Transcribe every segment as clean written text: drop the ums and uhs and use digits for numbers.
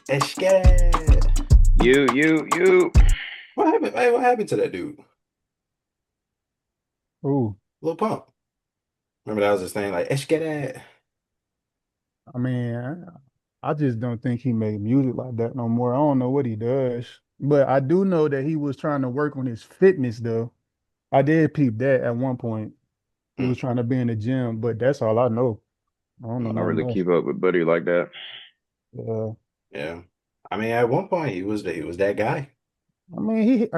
Eshke. You. What happened? Hey, what happened to that dude? Ooh, Lil Pump. Remember that was his thing, like Eshke. I mean, I just don't think he made music like that no more. I don't know what he does, but I do know that he was trying to work on his fitness though. I did peep that at one point. He was Mm, trying to be in the gym, but that's all I know. I don't know mm, nothing I else. really Else. keep Keep up. up. with Buddy like that. Uh, Yeah. I mean, at one point he was that guy. I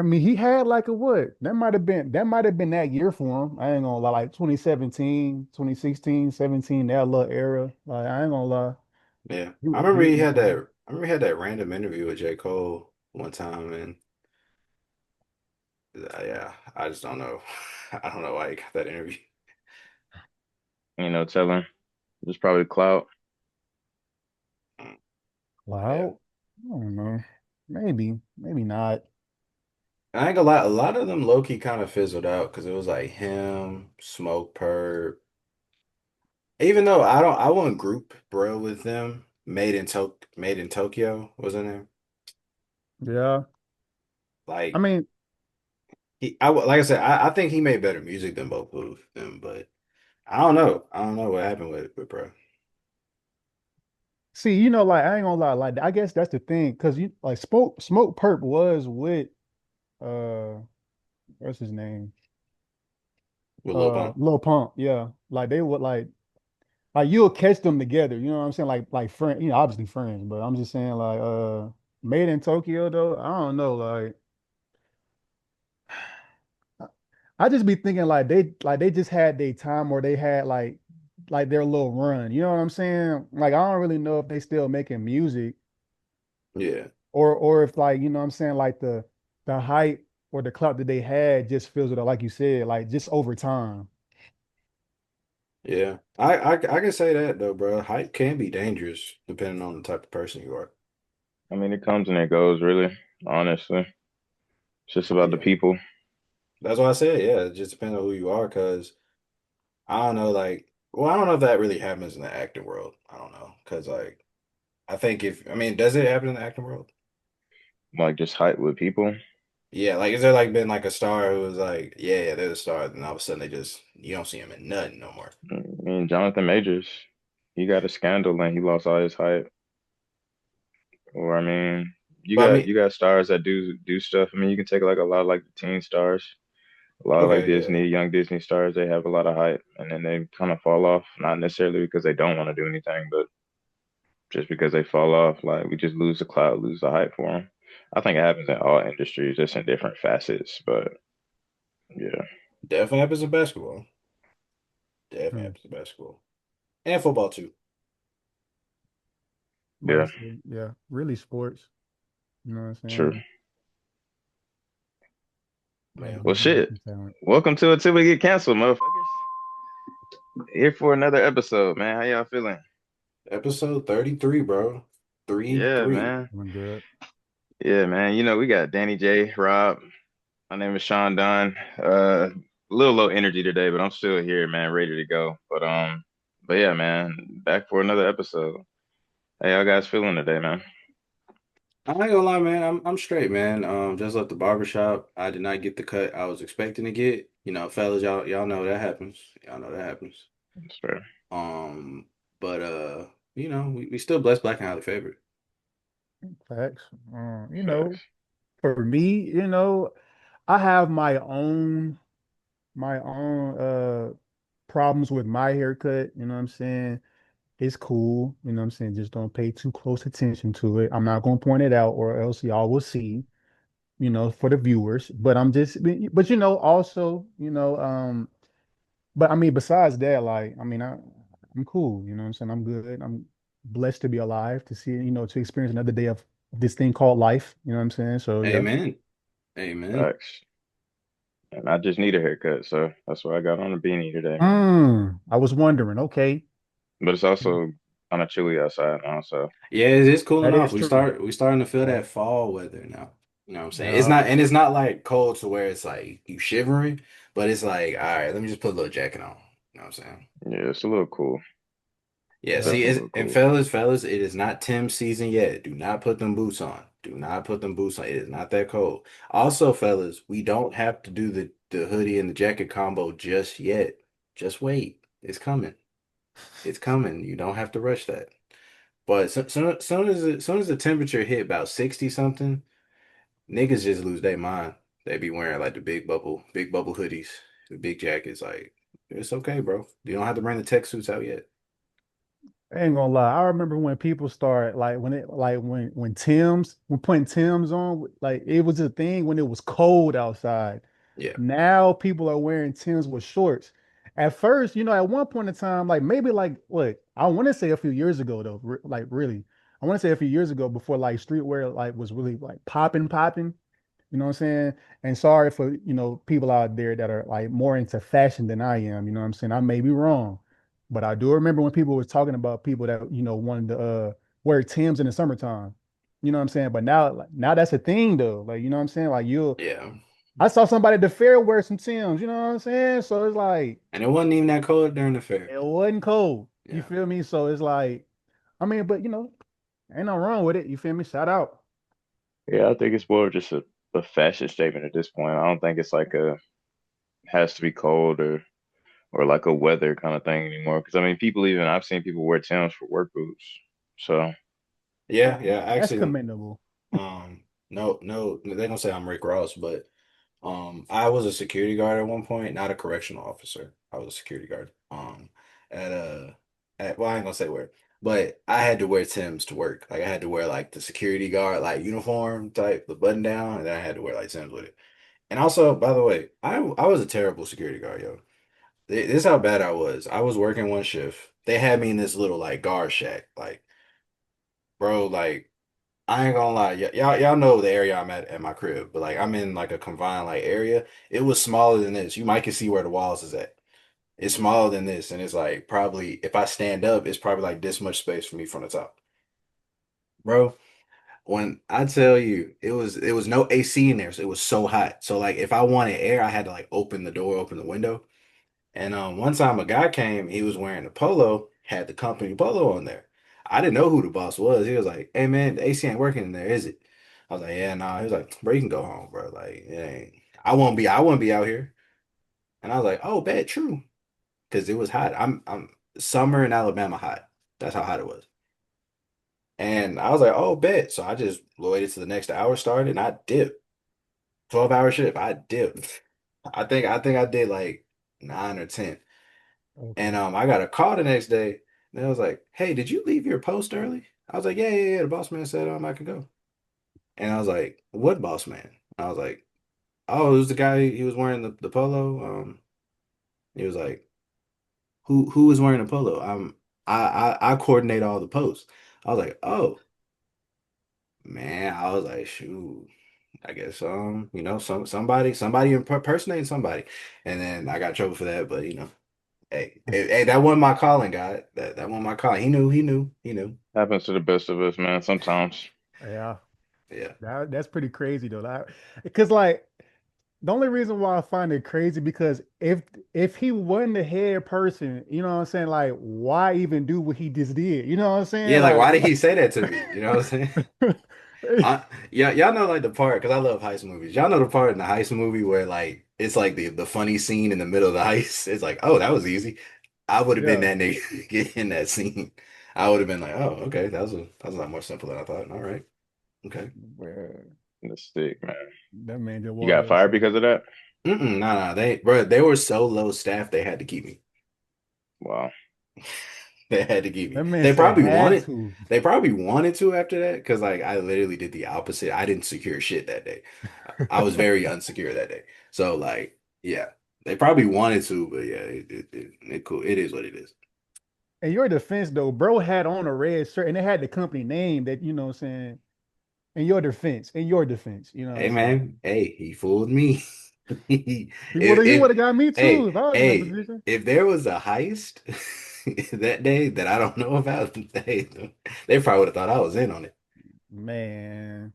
mean, he had like a what? That might have been that year for him. I ain't gonna lie, like 2017, 2016, 17, that little era. Like I ain't gonna lie. Yeah. He, he was I remember he had that random interview with J. Cole one time, and yeah, I just don't know. I don't know why he got that interview. telling. It's probably clout. Mm, yeah. Loud? I don't know. Maybe not. I ain't gonna lie, a lot of them low key kind of fizzled out because it was like him, Smoke Perp. Even though I wouldn't group bro with them. Made in Tokyo was in there. Yeah. I Like mean, like I said, I think he made better music than both of them, but I don't know. I don't know what happened with bro. see, like I ain't gonna lie, like I guess that's the thing, because you like Smoke Perp was with uh what's his name? With Lil Pump. Lil Pump, yeah. Like they would like you'll catch them together, you know what I'm saying? Like friend, obviously friends, but I'm just saying like Made in Tokyo though, I don't know, like I just be thinking like they just had their time or they had like their little run. You know what I'm saying? Like I don't really know if they still making music Yeah. or if like, what I'm saying, like the hype or the clout that they had just feels it out, like you said, like just over time. Yeah. I can say that though, bro. Hype can be dangerous depending on the type of person you are. I mean, it comes and it goes, really, honestly. It's just about the Yeah. people. That's why I said, yeah, it just depends on who you are, because I don't know, like, well, I don't know if that really happens in the acting world. I don't know. Because, like, I mean, does it happen in the acting world? Like just hype with people. Yeah, like, is there like been like a star who was like, yeah, they're the star, and all of a sudden you don't see him in nothing no more. I mean, Jonathan Majors, he got a scandal and he lost all his hype. Or I mean, you But I got mean, you got stars that do stuff. I mean, you can take like a lot of like the teen stars, a lot of like okay, yeah, Disney, young Disney stars. They have a lot of hype, and then they kind of fall off. Not necessarily because they don't want to do anything, but just because they fall off. Like we just lose the cloud, lose the hype for them. I think it happens in all industries, just in different facets. But yeah, definitely happens in basketball. Definitely Hmm. happens in basketball and football too. But I yeah, said, yeah, really sports. You know what I'm Yeah, saying? true, man. Everybody Well, got shit. some talent. Welcome to Until We Get Canceled, motherfuckers. Here for another episode, man. How y'all feeling? Episode 33, bro. Three, Yeah, three. man. Doing good. Yeah, man. We got Danny J, Rob. My name is Sean Dunn. A little low energy today, but I'm still here, man, ready to go. But yeah, man, back for another episode. How y'all guys feeling today, man? I ain't gonna lie, man. I'm straight, man. Just left the barbershop. I did not get the cut I was expecting to get. Fellas, y'all know that happens. Y'all know that happens. That's fair. Um, but we still blessed black and highly favored. Facts. Facts. For me, I have my own problems with my haircut. You know what I'm saying? It's cool. You know what I'm saying? Just don't pay too close attention to it. I'm not gonna point it out or else y'all will see, for the viewers. But but also, but I mean, besides that, like, I mean, I'm cool. You know what I'm saying? I'm good. I'm blessed to be alive to see, to experience another day of this thing called life. You know what I'm saying? So yeah. Amen. Amen. Facts. And I just need a haircut, so that's why I got on a beanie today, man. Mm. I was wondering, okay. But it's also kind of chilly outside now, so Yeah, it's cooling that off. is true. We starting to feel Yeah. that fall weather now. You know what I'm saying? Yeah. It's not like cold to where it's like you shivering, but it's like, all right, let me just put a little jacket on. You know what I'm saying? Yeah, it's a little cool. Yeah, That's see, gonna it's, look and cool. fellas, it is not Tim's season yet. Do not put them boots on. Do not put them boots on. It is not that cold. Also, fellas, we don't have to do the hoodie and the jacket combo just yet. Just wait. It's coming. It's coming. You don't have to rush that. But soon as the temperature hit about 60 something, niggas just lose their mind. They be wearing like the big bubble hoodies, the big jackets. Like, it's okay, bro. You don't have to bring the tech suits out yet. I ain't gonna lie. I remember when people start like when it like when Tim's when putting Tim's on, like it was a thing when it was cold outside. Yeah. Now people are wearing Tim's with shorts. At first, at one point in time, like maybe like what I want to say a few years ago though, like really, I want to say a few years ago before like streetwear like was really like popping. You know what I'm saying? And sorry for, people out there that are like more into fashion than I am. You know what I'm saying? I may be wrong, but I do remember when people were talking about people that, wanted to wear Timbs in the summertime. You know what I'm saying? But now, like, now that's a thing though. Like, you know what I'm saying? Like Yeah. I saw somebody at the fair wear some Timbs. You know what I'm saying? So it's like And it wasn't even that cold during the fair. it wasn't cold. You Yeah. feel me? So it's like, I mean, but ain't no wrong with it. You feel me? Shout out. Yeah, I think it's more just a fashion statement at this point. I don't think it's like a has to be cold or like a weather kind of thing anymore. Because I mean, people even I've seen people wear Timbs for work boots. So Yeah, yeah. That's Actually, commendable. no, they're gonna say I'm Rick Ross, but I was a security guard at one point, not a correctional officer. I was a security guard. At well, I ain't gonna say where, but I had to wear Timbs to work. Like I had to wear like the security guard like uniform type, the button down, and then I had to wear like Timbs with it. And also, by the way, I was a terrible security guard, yo. This is how bad I was. I was working one shift. They had me in this little like guard shack, like bro, like. I ain't gonna lie, y'all know the area I'm at my crib, but like I'm in like a confined like area. It was smaller than this. You might can see where the walls is at. It's smaller than this, and it's like probably if I stand up, it's probably like this much space for me from the top, bro. When I tell you, it was no AC in there, so it was so hot. So like if I wanted air, I had to like open the door, open the window. And one time a guy came, he was wearing a polo, had the company polo on there. I didn't know who the boss was. He was like, "Hey man, the AC ain't working in there, is it?" I was like, "Yeah, nah." He was like, "Bro, you can go home, bro. Like, it ain't. I won't be out here." And I was like, "Oh, bad, true," because it was hot. I'm summer in Alabama hot. That's how hot it was. And I was like, "Oh, bet." So I just waited till the next hour started, and I dipped. 12-hour shift. I dipped. I think I did like 9 or 10. And Okay. I got a call the next day, and I was like, "Hey, did you leave your post early?" I was like, "Yeah, yeah, yeah." The boss man said I could go, and I was like, "What boss man?" I was like, "Oh, it was the guy. He was wearing the polo." He was like, "Who was wearing the polo?" I coordinate all the posts. I was like, "Oh man," I was like, "Shoot." I guess somebody impersonating somebody, and then I got in trouble for that. But hey, that wasn't my calling, guy. That wasn't my calling. He knew. happens to the best of us, man. Sometimes Yeah. Yeah. That's pretty crazy though. Because like the only reason why I find it crazy because if he wasn't the head person, you know what I'm saying? Like, why even do what he just did? You know what I'm Yeah, saying? like why did he say that to me? You know what I'm saying? Like, Yeah, y'all know like the part because I love heist movies. Y'all know the part in the heist movie where like it's like the funny scene in the middle of the heist. It's like, oh, that was easy. I would have been yeah, that nigga get in that scene. I would have been like, oh, okay, that was a lot more simple than I thought. All right, okay. man, the stick, man. that man just You walked got up and fired said, because of that? Nah, they were so low staff they had to keep me. Wow. They had to keep me. that man said had to. They probably wanted to after that because like I literally did the opposite. I didn't secure shit that day. I was very unsecure that day. So like, yeah, they probably wanted to, but yeah, it cool. It is what it is. In your defense though, bro had on a red shirt and it had the company name that, you know what I'm saying? In your defense, you know what I'm Hey saying? man, hey, he fooled me. If, He would if have got me too hey if I was in that hey position. if there was a heist that day that I don't know about, hey, they probably would have thought I was in on it. Man,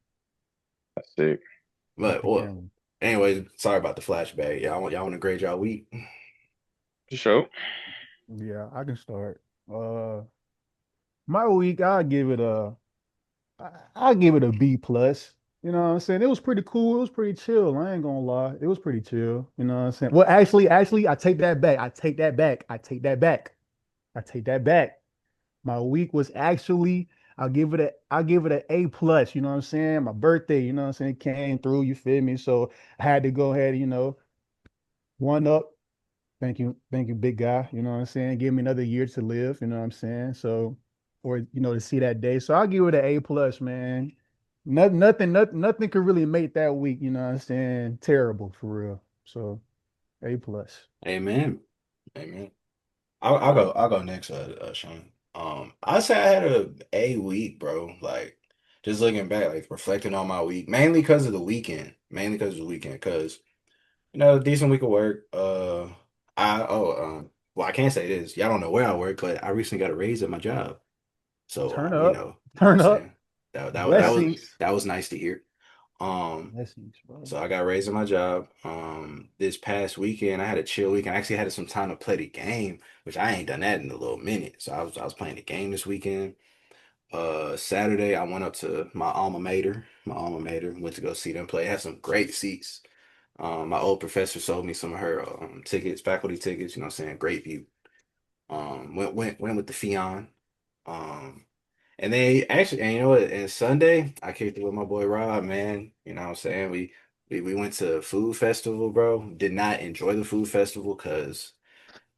That's sick. off But the well, camera. anyways, sorry about the flashback. Y'all want to grade y'all week? For sure. Yeah, I can start. Uh My week, I'll give it a B plus. You know what I'm saying? It was pretty cool. It was pretty chill. I ain't gonna lie. It was pretty chill. You know what I'm saying? Well, actually, I take that back. I take that back. I take that back. I take that back. My week was actually, I'll give it a A plus. You know what I'm saying? My birthday, you know what I'm saying, came through. You feel me? So I had to go ahead, one up. Thank you, big guy. You know what I'm saying? Give me another year to live. You know what I'm saying? So, or to see that day. So I'll give it an A plus, man. Nothing could really make that week. You know what I'm saying? Terrible for real. So A plus. Amen. Amen. I'll go next, Sean. I say I had a week, bro. Like just looking back, like reflecting on my week, mainly because of the weekend. Mainly because of the weekend, because decent week of work. Well, I can't say this. Y'all don't know where I work, but I recently got a raise at my job. So, Turn up, you know what I'm turn up. saying? Blessings, That was nice to hear. Um, blessings, bro. so I got raised in my job. This past weekend I had a chill weekend. I actually had some time to play the game, which I ain't done that in a little minute. So I was playing the game this weekend. Saturday I went up to my alma mater. My alma mater went to go see them play. Had some great seats. My old professor sold me some of her tickets, faculty tickets. You know what I'm saying? Great view. Went with the Fion. Um, and they actually, and you know what? And Sunday, I kicked it with my boy Rob, man. You know what I'm saying? We went to food festival, bro. Did not enjoy the food festival because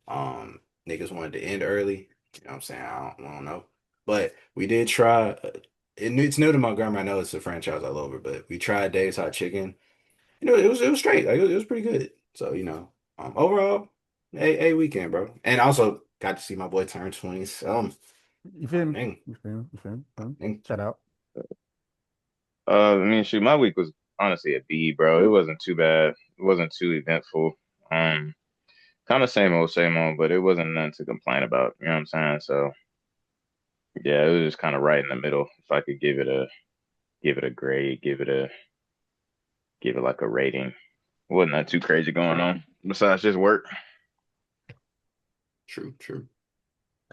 niggas wanted to end early. You know what I'm saying? I don't know. But we did try. It's new to Montgomery. I know it's a franchise all over, but we tried Dave's Hot Chicken. It was straight. Like it was pretty good. So overall, a weekend, bro. And also got to see my boy turn 20. So You feel me? dang, You feel me? You feel me? You feel me? dang. Shout out. I mean, shoot, my week was honestly a B, bro. It wasn't too bad. It wasn't too eventful. Um, Kind of same old, but it wasn't nothing to complain about. You know what I'm saying? So yeah, it was just kind of right in the middle. If I could give it a grade, give it like a rating. Wasn't that too crazy going on besides just work. True, true.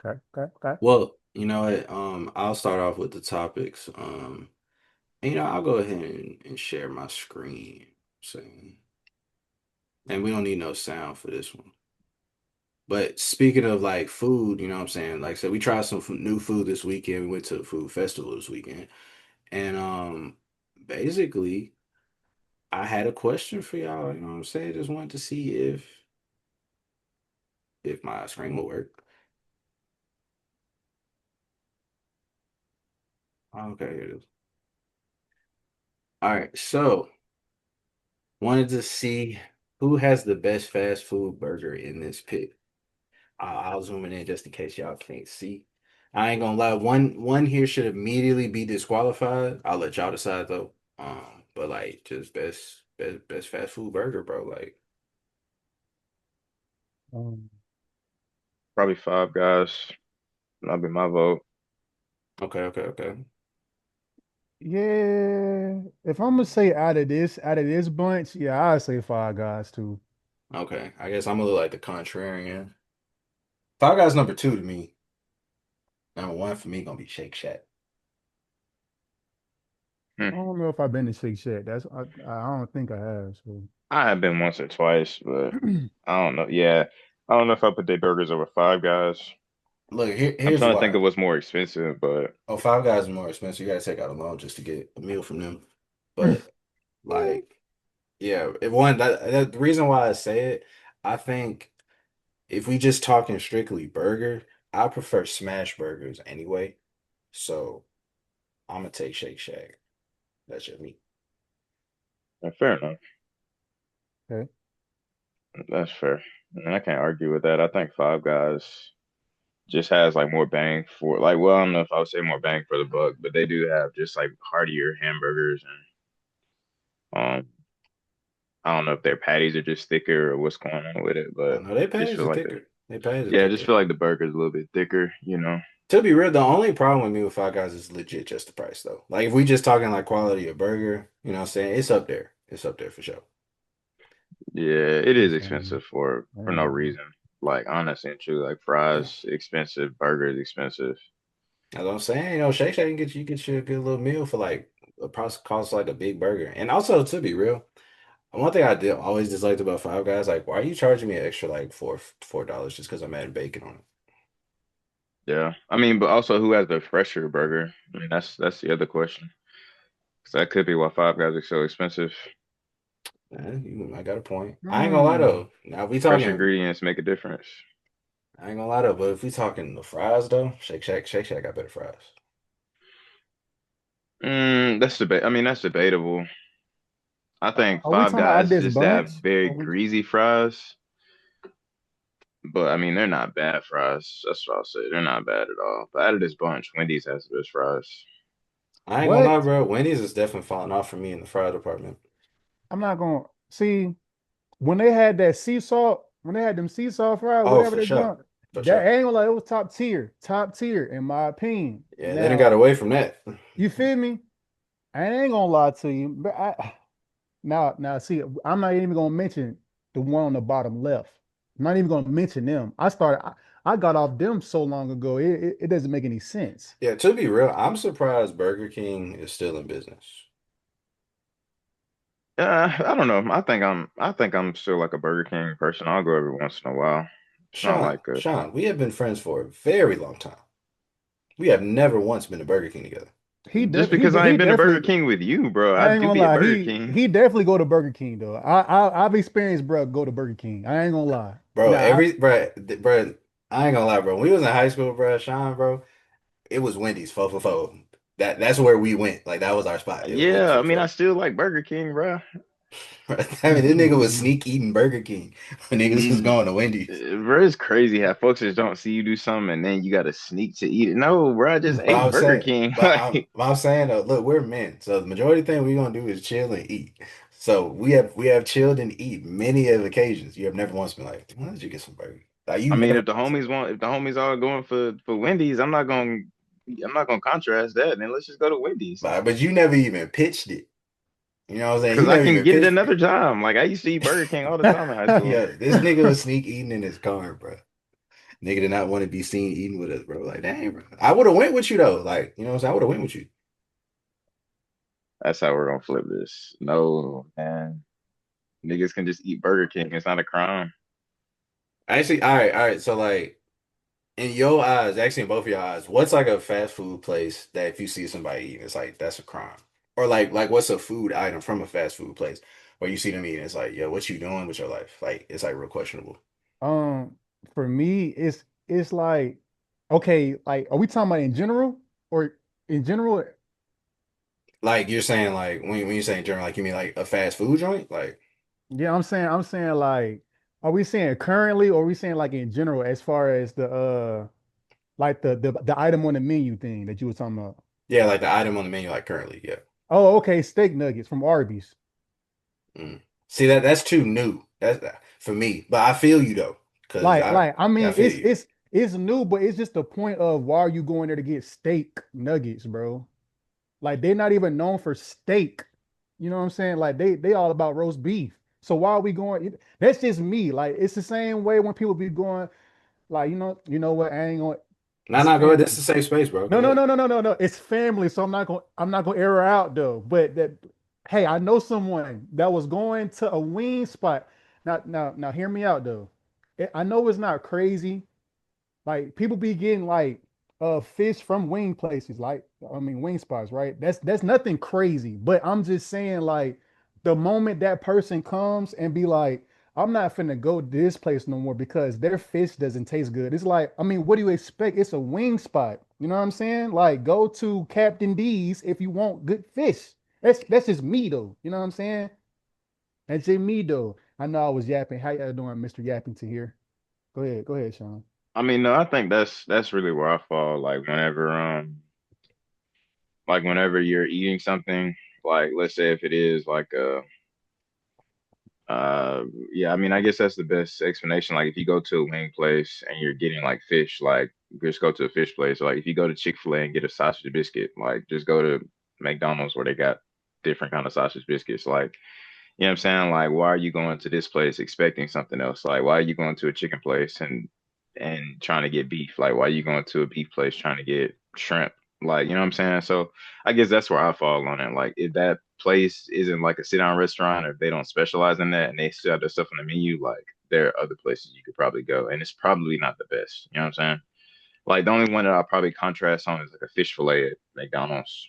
Okay, okay, okay. Well, you know what? I'll start off with the topics. And, I'll go ahead and share my screen. So, and we don't need no sound for this one. But speaking of like food, you know what I'm saying? Like I said, we tried some new food this weekend. We went to the food festival this weekend. And basically, I had a question for y'all. You know what I'm saying? Just wanted to see if my screen will work. Okay, here it is. All right, so wanted to see who has the best fast food burger in this pic. I'll zoom it in just in case y'all can't see. I ain't gonna lie, one here should immediately be disqualified. I'll let y'all decide though. But like just best fast food burger, bro. Like, Um, Probably Five Guys. That'll be my vote. okay, okay, okay. yeah, if I'm gonna say out of this bunch, yeah, I'd say Five Guys too. Okay. I guess I'm a little like the contrarian. Five Guys number two to me. Number one for me gonna be Shake Shack. Hmm. I don't know if I've been to Shake Shack. I don't think I have. So I have been once or twice, but I don't know. Yeah, I don't know if I put their burgers over Five Guys. Look, I'm here's trying to think why. of what's more expensive, but Oh, Five Guys is more expensive. You gotta take out a loan just to get a meal from them. But like, yeah, if one the reason why I say it, I think if we just talking strictly burger, I prefer smash burgers anyway. So I'm gonna take Shake Shack. That's just me. fair enough. okay. That's fair. And I can't argue with that. I think Five Guys just has like more bang for like well, I don't know if I would say more bang for the buck, but they do have just like heartier hamburgers and I don't know if their patties are just thicker or what's going on with it, I but know they just patties feel are like the thicker. They patties are yeah, I just thicker. feel like the burger's a little bit thicker, you know. To be real, the only problem with me with Five Guys is legit just the price though. Like if we just talking like quality of burger, you know what I'm saying? It's up there. It's up there for sure. Yeah, it is Listen, expensive for no man, reason. Like honestly and true, like Yeah. fries expensive, burgers expensive. As I'm saying, Shake Shack can get you a good little meal for like a price costs like a big burger. And also, to be real, one thing I did always disliked about Five Guys, like, why are you charging me an extra like $4 just because I'm adding bacon on it? Yeah, I mean, but also who has the fresher burger? I mean, that's the other question. 'Cause that could be why Five Guys are so expensive. I got a point. I ain't gonna lie Hmm. though. Now if we Fresh talking, ingredients make a difference. I ain't gonna lie though, but if we talking the fries though, Shake Shack got better fries. That's debate. I mean, that's debatable. I think Are we Five talking about out Guys this just have bunch? very Or we, greasy fries, but I mean, they're not bad fries. That's what I'll say. They're not bad at all. But out of this bunch, Wendy's has the best fries. I ain't gonna lie, what? bro. Wendy's is definitely falling off for me in the fry department. I'm not gonna see when they had that sea salt, when they had them sea salt fries, Oh, whatever for they sure, done, for that sure. ain't gonna lie, it was top tier in my opinion. Yeah, they done got Now, away from that. you feel me? I ain't gonna lie to you, but now see, I'm not even gonna mention the one on the bottom left. I'm not even gonna mention them. I got off them so long ago. It doesn't make any sense. Yeah, to be real, I'm surprised Burger King is still in business. I don't know. I think I'm still like a Burger King person. I'll go every once in a while. It's not like a Sean, we have been friends for a very long time. We have never once been to Burger King together. just because I He ain't been to Burger definitely. King with you, bro. I I ain't do gonna be at lie. Burger King. He definitely go to Burger King though. I've experienced bro go to Burger King. I ain't gonna lie. Bro, Now bro, I ain't gonna lie, bro. When we was in high school, bro, Sean, bro, it was Wendy's, 4 for 4. That's where we went. Like that was our spot. It was Wendy's Yeah, I mean, I 4 still like Burger King, bro. I mean, this nigga was sneak eating Burger King when niggas was Mm, going to Wendy's. Bro, it's crazy how folks just don't see you do something and then you got to sneak to eat it. No, bro, I just But ate I'm Burger saying, King. Like, but I'm saying though, look, we're men, so the majority thing we're gonna do is chill and eat. So we have chilled and eat many of occasions. You have never once been like, why did you get some burger? Like you I mean, never if the said, homies want, if the homies are going for Wendy's, I'm not gonna contrast that. Then let's just go to Wendy's but you never even pitched it. You know what I'm saying? You because I never can even get it pitched another it. time. Like I used to eat Burger King all the time in high school. Yeah, this nigga was sneak eating in his car, bro. Nigga did not want to be seen eating with us, bro. Like, dang, bro. I would have went with you though. Like, you know what I'm saying? I would have went with you. That's how we're gonna flip this. No, man, niggas can just eat Burger King. It's not a crime. Actually, all right. So like in your eyes, actually in both of your eyes, what's like a fast food place that if you see somebody eating, it's like that's a crime? Or like what's a food item from a fast food place where you see them eating, it's like, yo, what you doing with your life? Like it's like real questionable. um for me it's like okay, like are we talking about in general or in general? Like you're saying like when you say in general, like you mean like a fast food joint? Like Yeah, I'm saying like are we saying currently or are we saying like in general as far as the like the item on the menu thing that you were talking about? yeah, like the item on the menu, like currently, yeah. Oh, okay, steak nuggets from Arby's. Mm. See that's too new. That's for me. But I feel you though, because I yeah, I mean, feel you. it's new, but it's just the point of why are you going there to get steak nuggets, bro? Like they're not even known for steak. You know what I'm saying? Like they all about roast beef. So why are we going? That's just me. Like it's the same way when people be going, like, you know what? I ain't going, Nah, it's nah, go ahead. This family. is a safe space, bro. Go No, no, ahead. no, no, no, no, no. It's family. So I'm not gonna air her out though. But that hey, I know someone that was going to a wing spot. Now hear me out though. I know it's not crazy. Like people be getting like fish from wing places, like I mean wing spots, right? That's nothing crazy. But I'm just saying, like, the moment that person comes and be like, I'm not finna go to this place no more because their fish doesn't taste good. It's like, I mean, what do you expect? It's a wing spot. You know what I'm saying? Like, go to Captain D's if you want good fish. That's just me though. You know what I'm saying? That's just me though. I know I was yapping. How you doing, Mr. Yapping to here? Go ahead, Sean. I mean, no, I think that's really where I fall. Like whenever you're eating something, like let's say if it is like a yeah, I mean, I guess that's the best explanation. Like if you go to a wing place and you're getting like fish, like just go to a fish place. Like if you go to Chick-fil-A and get a sausage biscuit, like just go to McDonald's where they got different kind of sausage biscuits. Like, you know what I'm saying? Like, why are you going to this place expecting something else? Like, why are you going to a chicken place and and trying to get beef. Like, why you going to a beef place trying to get shrimp? Like, you know what I'm saying? So I guess that's where I fall on it. Like, if that place isn't like a sit-down restaurant, or if they don't specialize in that and they still have their stuff on the menu, like there are other places you could probably go, and it's probably not the best. You know what I'm saying? Like the only one that I'll probably contrast on is like a fish fillet at McDonald's.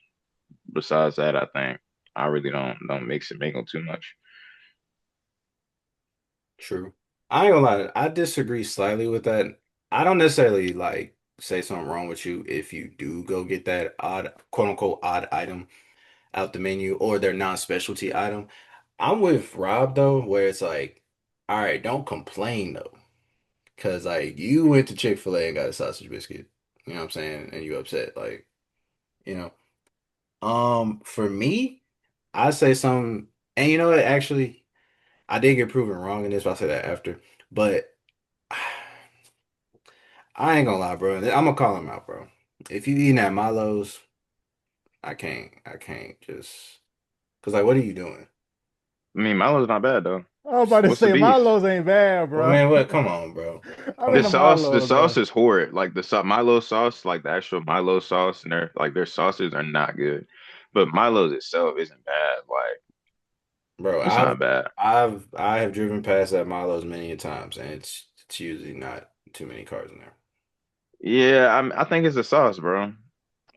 Besides that, I think I really don't mix it mingle too much. True. I ain't gonna lie, I disagree slightly with that. I don't necessarily like say something wrong with you if you do go get that odd, quote unquote, odd item out the menu or their non-specialty item. I'm with Rob though, where it's like, all right, don't complain though. Cause like you went to Chick-fil-A and got a sausage biscuit. You know what I'm saying? And you upset. Like, you know. For me, I say something, and you know what, actually, I did get proven wrong in this, but I'll say that after. But I ain't gonna lie, bro. I'm gonna call him out, bro. If you eating at Milo's, I can't just, cause like, what are you doing? I mean, Milo's not bad though. I was about to What's the say beef? Milo's ain't bad, Well, bro. man, what? Come on, bro. I've Come been The to on. sauce, the Milo's, sauce bro. is horrid. Like the Milo sauce, like the actual Milo sauce, and their sauces are not good. But Milo's itself isn't bad. Like Bro, it's not bad. I have driven past that Milo's many a times, and it's usually not too many cars in there. Yeah, I think it's the sauce, bro.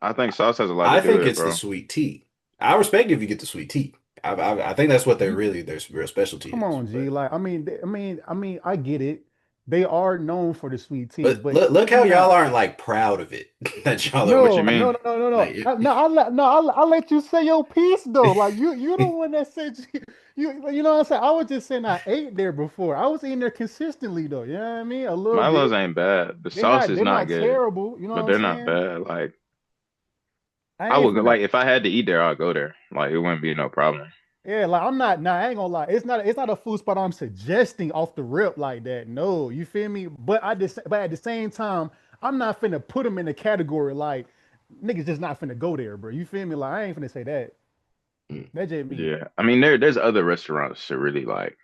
I think sauce has a lot to I do with think it, it's the bro. sweet tea. I respect if you get the sweet tea. I think that's what they're You really their real specialty come is. on, G. Like, I get it. They are known for the sweet tea, But but look how I'm y'all not. aren't like proud of it that y'all are What you No, mean? no, no, no, no, like no. No, I let you say your piece though. Like you the one that said you know what I'm saying. I was just saying I ate there before. I was eating there consistently though. You know what I mean? A little Milo's bit. ain't bad. The sauce is They're not not good, terrible. You know what but I'm they're not saying? bad. Like I I ain't would go, finna. like if I had to eat there, I'd go there. Like it wouldn't be no problem. Yeah, like I'm not. Nah, I ain't gonna lie. It's not a food spot I'm suggesting off the rip like that. No, you feel me? But at the same time, I'm not finna put them in the category like niggas just not finna go there, bro. You feel me? Like I ain't finna say that. mm. That's just me. Yeah, I mean there's other restaurants to really like.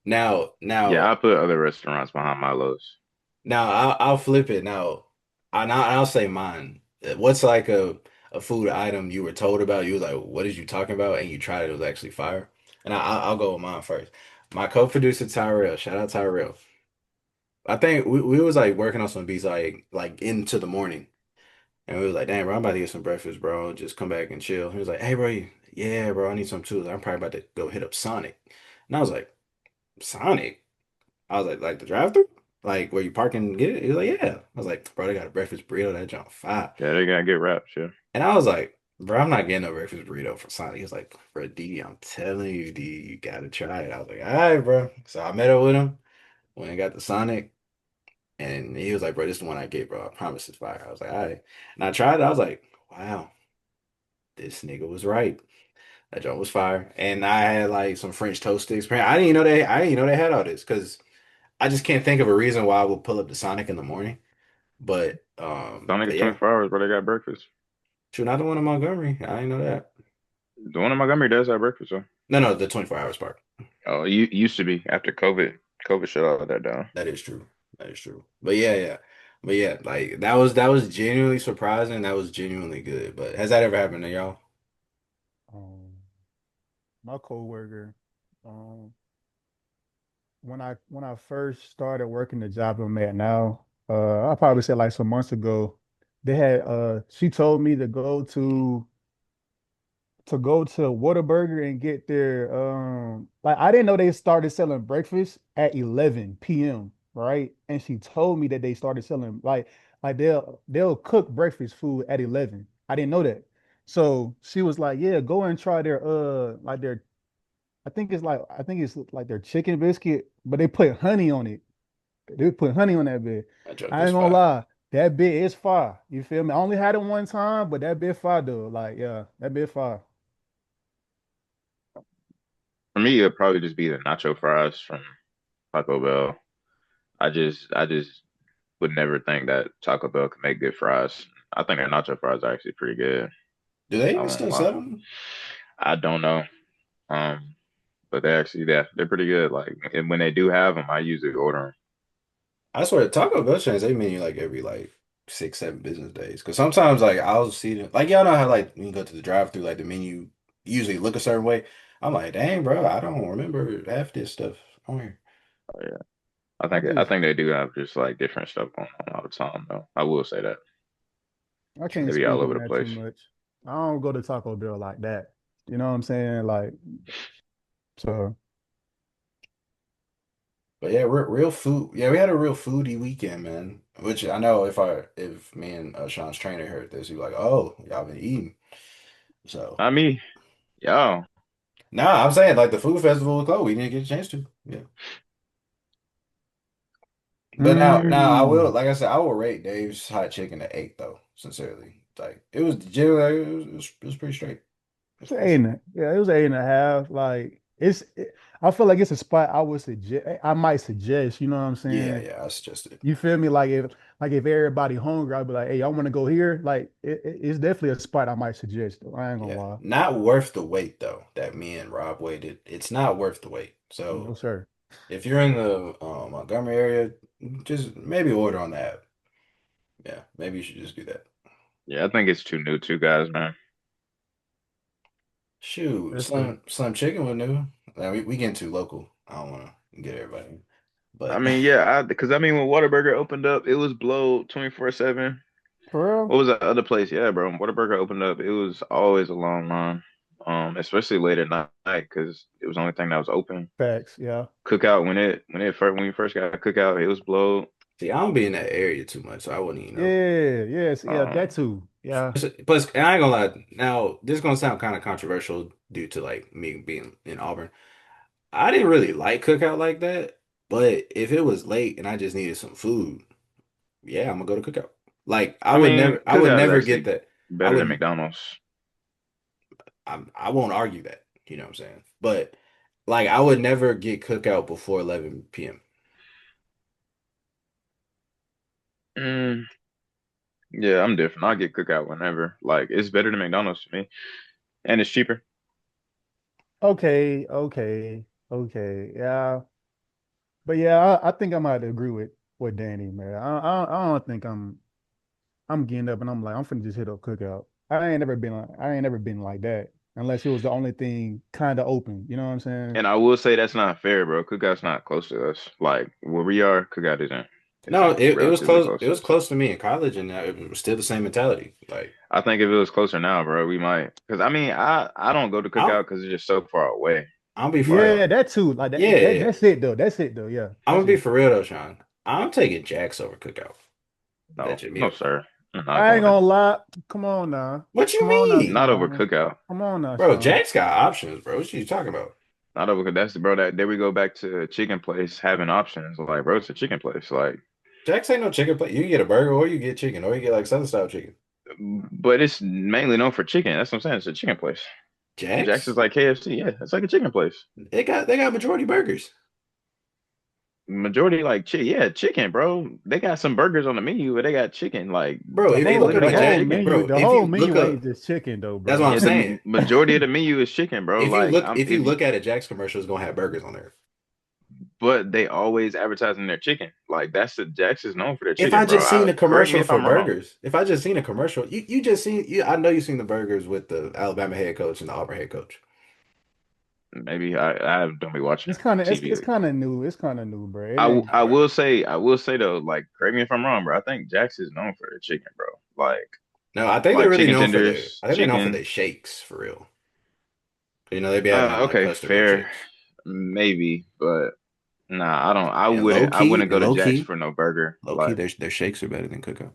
now Yeah, now I put other restaurants behind Milo's. now I'll flip it now. I'll say mine. What's like a food item you were told about? You was like, what is you talking about? And you tried it, it was actually fire. And I'll go with mine first. My co-producer Tyrell, shout out Tyrell. I think we was like working on some beats like into the morning. And we was like, damn, bro, I'm about to get some breakfast, bro. Just come back and chill. He was like, hey, bro, yeah, bro, I need some too. I'm probably about to go hit up Sonic. And I was like, Sonic? I was like the drive-thru? Like where you park and get it? He was like, yeah. I was like, bro, they got a breakfast burrito, that jump five. Yeah, they gotta get wraps. Yeah, And I was like, bro, I'm not getting no breakfast burrito from Sonic. He was like, bro, D, I'm telling you, D, you gotta try it. I was like, all right, bro. So I met up with him, went and got the Sonic. And he was like, bro, this is the one I get, bro. I promise it's fire. I was like, all right. And I tried it. I was like, wow, this nigga was right. That joint was fire. And I had like some French toast sticks. I didn't even know they had all this because I just can't think of a reason why I would pull up the Sonic in the morning. Sonic is But yeah, 24 hours, but they got breakfast. true, not the one in Montgomery. I didn't know that. The one in Montgomery does have breakfast, though. No, no, the 24 hours part. Oh, you used to be after COVID. COVID shut all of that down. That is true. That is true. But yeah, yeah. But yeah, like that was genuinely surprising. That was genuinely good. But has that ever happened to y'all? Um, my coworker, um, when I first started working the job I'm at now, I probably said like some months ago, they had she told me to go to Whataburger and get their like I didn't know they started selling breakfast at 11 p.m. right? And she told me that they started selling like they'll cook breakfast food at 11. I didn't know that. So she was like, "Yeah, go and try their like their I think it's like their chicken biscuit, but they put honey on it. They put honey on that bit. That joke I is ain't gonna fire. lie, that bit is fire. You feel me? I only had it one time, but that bit fire though. Like, yeah, that bit fire. For me, it'd probably just be the nacho fries from Taco Bell. I just would never think that Taco Bell could make good fries. I think their nacho fries are actually pretty good. Do they I even won't still lie. sell them? I don't know. But they're pretty good. Like and when they do have them, I usually order them. I swear, Taco Bell change they menu like every like 6, 7 business days. Because sometimes like I'll see them like y'all know how like when you go to the drive-through, like the menu usually look a certain way. I'm like, dang, bro, I don't remember half this stuff on here. Oh, yeah. I I just think they do have just like different stuff going on all the time though. I will say that. I They can't be speak all on over the that too place. much. I don't go to Taco Bell like that. You know what I'm saying? Like so. But yeah, real food. Yeah, we had a real foodie weekend, man. Which I know if me and Sean's trainer heard this, he was like, "Oh, y'all been eating." So Not me. Yo. nah, I'm saying like the food festival was closed. We didn't get a chance to. Yeah. But now I will, Mm. like I said, I will rate Dave's hot chicken at 8 though. Sincerely, like it was generally it was pretty straight. It's an eight It's- yeah, it was 8.5. Like I feel like it's a spot I would suggest. I might suggest. You know what I'm yeah, saying? yeah, I suggested. You feel me? Like if everybody hungry, I'd be like, hey, I want to go here. Like it's definitely a spot I might suggest. Though. I ain't gonna Yeah, lie. not worth the wait though. That me and Rob waited. It's not worth the wait. No So sir. if you're in the Montgomery area, just maybe order on the app. Yeah, maybe you should just do that. Yeah, I think it's too new too, guys, man. Shoot, That's fair. Slim Chicken was new. We getting too local. I don't want to get everybody, I but mean, yeah, because I mean when Whataburger opened up, it was blow 24/7. For What real? was that other place? Yeah, bro. Whataburger opened up. It was always a long line. Especially late at night because it was the only thing that was open. Facts. Yeah. Cookout when you first got Cookout, it was blow. see, I don't be in that area too much, so I wouldn't even know. Yeah. Yes. Yeah. That Um, too. Yeah. Plus, and I ain't gonna lie. Now, this is gonna sound kind of controversial due to like me being in Auburn. I didn't really like Cookout like that, but if it was late and I just needed some food, yeah, I'm gonna go to Cookout. Like I mean, I would Cookout is never get actually that. I better than wouldn't. McDonald's. I won't argue that. You know what I'm saying? But like, I would never get Cookout before 11 p.m. Mm, yeah, I'm different. I get Cookout whenever. Like, it's better than McDonald's to me, and it's cheaper. Okay. Okay. Okay. Yeah. But yeah, I think I might agree with Danny, man. I don't think I'm getting up and I'm like I'm finna just hit up cookout. I ain't never been like that unless it was the only thing kind of open. You know what I'm saying? And I will say that's not fair, bro. Cookout's not close to us. Like where we are, Cookout isn't. No, Isn't it was relatively close. close It to was us. close to me in college, and it was still the same mentality. Like, I think if it was closer now, bro, we might. Because I mean, I don't go to I'm Cookout because it's just so far away. I'll be for real. Yeah, that too. Like Yeah, that, yeah, that yeah. that's it though. That's it though. Yeah, I'm that's gonna be it. for real though, Sean. I'm taking Jack's over Cookout. Bet No, you me. no, sir. I'm not I ain't going there. gonna lie. Come on now. What you Come on now, mean, Not over Sean. Cookout. Come on now, bro? Sean. Jack's got options, bro. What you talking about? Not over. That's the bro. That there we go back to chicken place having options. Like, bro, it's a chicken place. Like, Jack's ain't no chicken place. You can get a burger, or you get chicken, or you get like Southern style chicken. but it's mainly known for chicken. That's what I'm saying. It's a chicken place. Jack's is Jack's, like KFC. Yeah, it's like a chicken place. they got majority burgers, Majority like yeah, chicken, bro. They got some burgers on the menu, but they got chicken. Like bro. The If they you whole look up the literally a got whole Jack, chicken. menu, bro, the if whole you look menu ain't up, just chicken though, that's what bro. I'm Yeah, saying. the majority of the menu is chicken, bro. Like I'm If you look at a Jack's commercial, it's gonna have burgers on there. but they always advertising their chicken. Like that's the Jax is known for their If I chicken, bro. just seen I a correct me commercial if for I'm wrong. burgers, if I just seen a commercial, you just seen you. I know you seen the burgers with the Alabama head coach and the Auburn head coach. Maybe I don't be watching It's TV. kind of new. It's kind of new, bro. It ain't. I will say though, like correct me if I'm wrong, bro. I think Jax is known for their chicken, bro. No, I think they're Like really chicken known for their. tenders, I think they're known for chicken. their shakes for real. You know, they be having like Okay, custom fair, milkshakes. maybe, but nah, I don't. I wouldn't And go to Jack's for no burger. low key, Like their shakes are better than Cookout.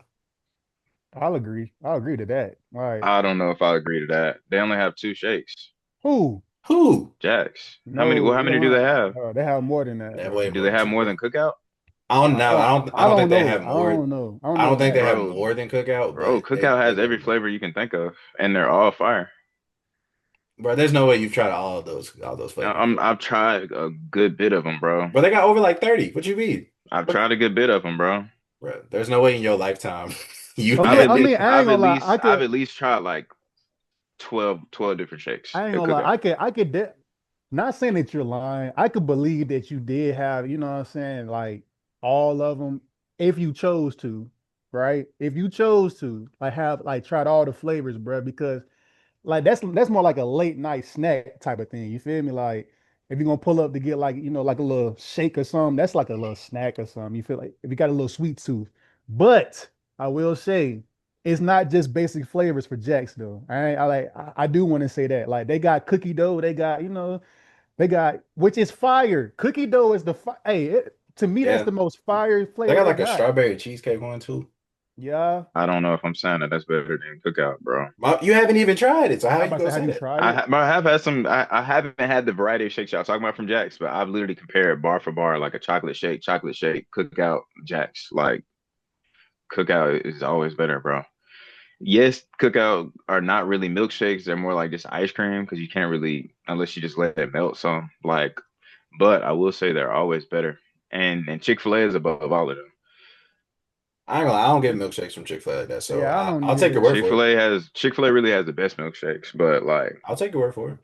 I'll agree. I'll agree to that. All right. I don't know if I agree to that. They only have two shakes. Who? Who? Jacks. How many? Well, No, how they many do don't. they have? They have more than that, That way bro. Do more they than have two. more than Cookout? I don't know. I I don't don't think they know. have I more. don't know. I don't I know don't think about they have that. Bro, more than Cookout, bro, but Cookout they has better every than. flavor you can think of, and they're all fire. Bro, there's no way you've tried all those flavors before. I've tried a good bit of them, bro. Bro, they got over like 30. What you mean? I've What? tried a good bit of them, bro. Bro, there's no way in your lifetime you I've Okay, at I least mean, I ain't gonna lie. I've at least tried like 12 different shakes I ain't at gonna lie. Cookout. Not saying that you're lying. I could believe that you did have, you know what I'm saying, like all of them. if you chose to, right? If you chose to, like have like tried all the flavors, bro, because like that's more like a late night snack type of thing. You feel me? Like if you're gonna pull up to get like like a little shake or something, that's like a little snack or something. You feel like if you got a little sweet tooth. But I will say it's not just basic flavors for Jacks though. I do want to say that. Like they got cookie dough, they got they got which is fire. Cookie dough is hey to me that's Yeah. the most fire They flavor got they like a got. strawberry cheesecake one too. Yeah, I don't know if I'm saying that that's better than Cookout, bro. You haven't even tried it, so how I'm you about to say, gonna have say you that? tried it? But I have had some. I haven't had the variety of shakes y'all talking about from Jack's, but I've literally compared bar for bar, like a chocolate shake, Cookout, Jack's. Like Cookout is always better, bro. Yes, Cookout are not really milkshakes; they're more like just ice cream because you can't really, unless you just let it melt some. Like, but I will say they're always better. And Chick-fil-A is above all of them. I ain't gonna lie, I don't get milkshakes from Chick-fil-A like that, so Yeah, I don't I'll take your either. word for it. Chick-fil-A really has the best milkshakes, but like I'll take your word for it.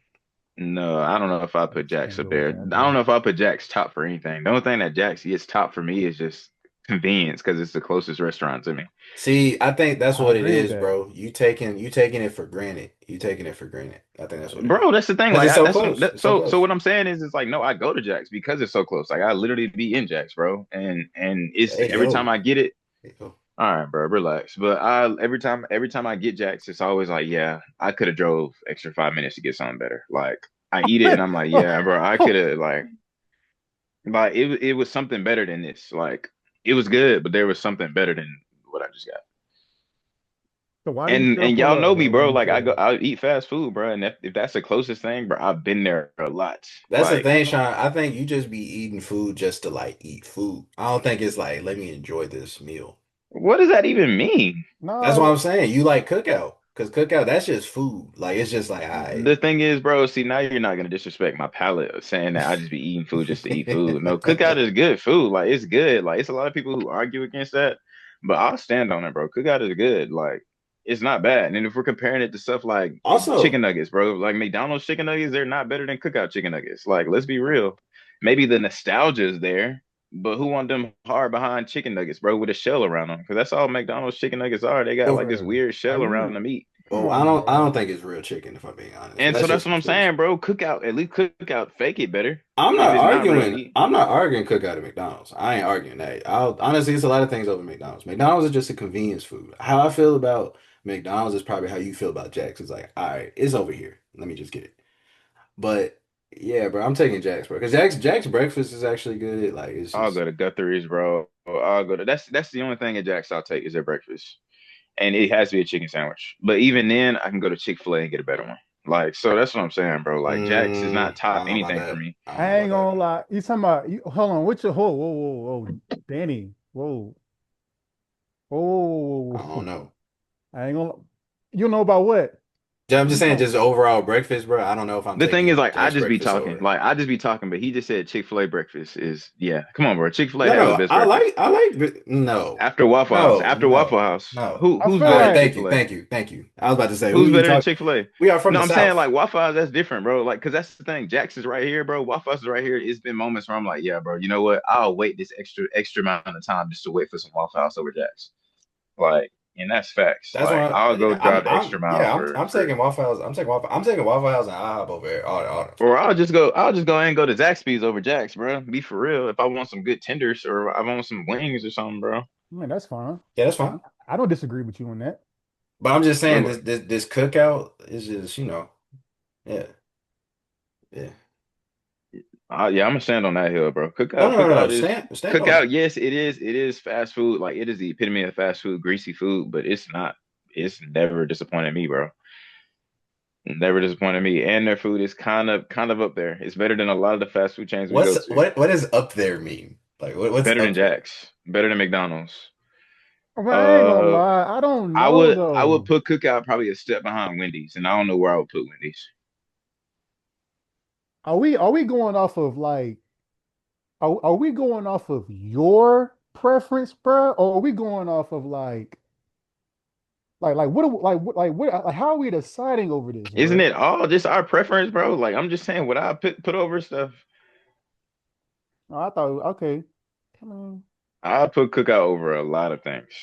no, I don't know if I I put just Jack's can't up go with there. that I don't though. know if I put Jack's top for anything. The only thing that Jack's gets top for me is just convenience because it's the closest restaurant to me. See, I think that's I what it agree with is, that. bro. You taking it for granted. You taking it for granted. I think that's what it is. Bro, that's the thing. Because Like, it's so that's close. that, It's so so. close. What I'm saying is, it's like, no, I go to Jack's because it's so close. Like, I literally be in Jack's, bro, and it's Hey every time yo. I get it. Hey, yo. All right, bro, relax. But I every time I get Jack's, it's always like, yeah, I could have drove extra 5 minutes to get something better. Like, I eat it and I'm like, yeah, bro, I could have like it was something better than this. Like, it was good, but there was something better than what I just got. So why do you still And pull y'all up, know me, bro? Let bro. me Like say that. I eat fast food, bro. And if that's the closest thing, bro, I've been there a lot. That's the Like, thing, Sean. I think you just be eating food just to like eat food. I don't think it's like, let me enjoy this meal. what does that even mean? That's what No, I'm saying. You like cookout. Because cookout, that's just food. Like it's just like, all right. The thing is, bro, see, now you're not gonna disrespect my palate of saying that I just be eating food just to eat food. No, cookout is good food. Like, it's good. Like, it's a lot of people who argue against that, but I'll stand on it, bro. Cookout is good. Like, it's not bad. And if we're comparing it to stuff like chicken Also, nuggets, bro, like McDonald's chicken nuggets, they're not better than cookout chicken nuggets. Like, let's be real. Maybe the nostalgia is there, but who want them hard behind chicken nuggets, bro, with a shell around them? Because that's all McDonald's chicken nuggets are. They got like this bro. weird Are shell around you? the meat. Come well, on, I bro. don't think it's real chicken, if I'm being honest. But And that's so that's just what I'm me. saying, bro. Cookout, at least cookout, fake it better. If it's not real meat. I'm not arguing cookout at McDonald's. I ain't arguing that. I'll honestly, it's a lot of things over McDonald's. McDonald's is just a convenience food. How I feel about McDonald's is probably how you feel about Jack's. It's like, all right, it's over here. Let me just get it. But yeah, bro, I'm taking Jack's, bro. Because Jack's breakfast is actually good. Like it's I'll just go to Guthrie's, bro. I'll go to that's the only thing at Jack's I'll take is their breakfast. And it has to be a chicken sandwich. But even then, I can go to Chick-fil-A and get a better one. Like, so that's what I'm saying, bro. Like Jack's is not I top don't know about anything for that. me. I don't know I ain't about that. gonna lie. You talking about you? Hold on. What's your whoa, Danny? Whoa, I whoa. don't know. I ain't gonna. You know about what? I'm just You saying, talking? just overall breakfast, bro. I don't know if I'm The thing is, taking like, Jack's breakfast over. I just be talking, but he just said Chick-fil-A breakfast is, yeah. Come on, bro. Chick-fil-A No, has the no, best breakfast. no, After Waffle House, no. I who's feel All better right, than like Chick-fil-A? thank you. I was about to say, who Who's you better than talk? Chick-fil-A? We are from No, the I'm saying like South. Waffle House, that's different, bro. Like, cause that's the thing. Jax is right here, bro. Waffle House is right here. It's been moments where I'm like, yeah, bro, you know what? I'll wait this extra amount of time just to wait for some Waffle House over Jax. Like, and that's facts. That's Like, why. I'll go Yeah, drive the extra mile I'm for taking Waffle House. I'm taking Waffle House and IHOP over there. All them or spots. I'll just go ahead and go to Zaxby's over Jax, bro. Be for real. If I want some good tenders or I want some wings or something, bro. man, that's fine. Yeah, that's fine. I don't disagree with you on that. But I'm just But saying, look, this cookout is just yeah, yeah. yeah, I'm gonna stand on that hill, bro. Oh no, no, no. Cookout is Stand on cookout. it. Yes, it is. It is fast food. Like it is the epitome of fast food, greasy food. But it's not. It's never disappointed me, bro. Never disappointed me. And their food is kind of up there. It's better than a lot of the fast food chains we go to. What does up there mean? Like what's Better than up there? Jack's. Better than McDonald's. Well, I ain't gonna Uh, lie. I don't know I would though. put Cookout probably a step behind Wendy's, and I don't know where I would put Wendy's. Are we going off of like are we going off of your preference, bro? Or are we going off of like what like how are we deciding over this, Isn't bro? it all just our preference, bro? Like I'm just saying, what I put over stuff. Oh, I thought okay. Come on. I'll put cookout over a lot of things.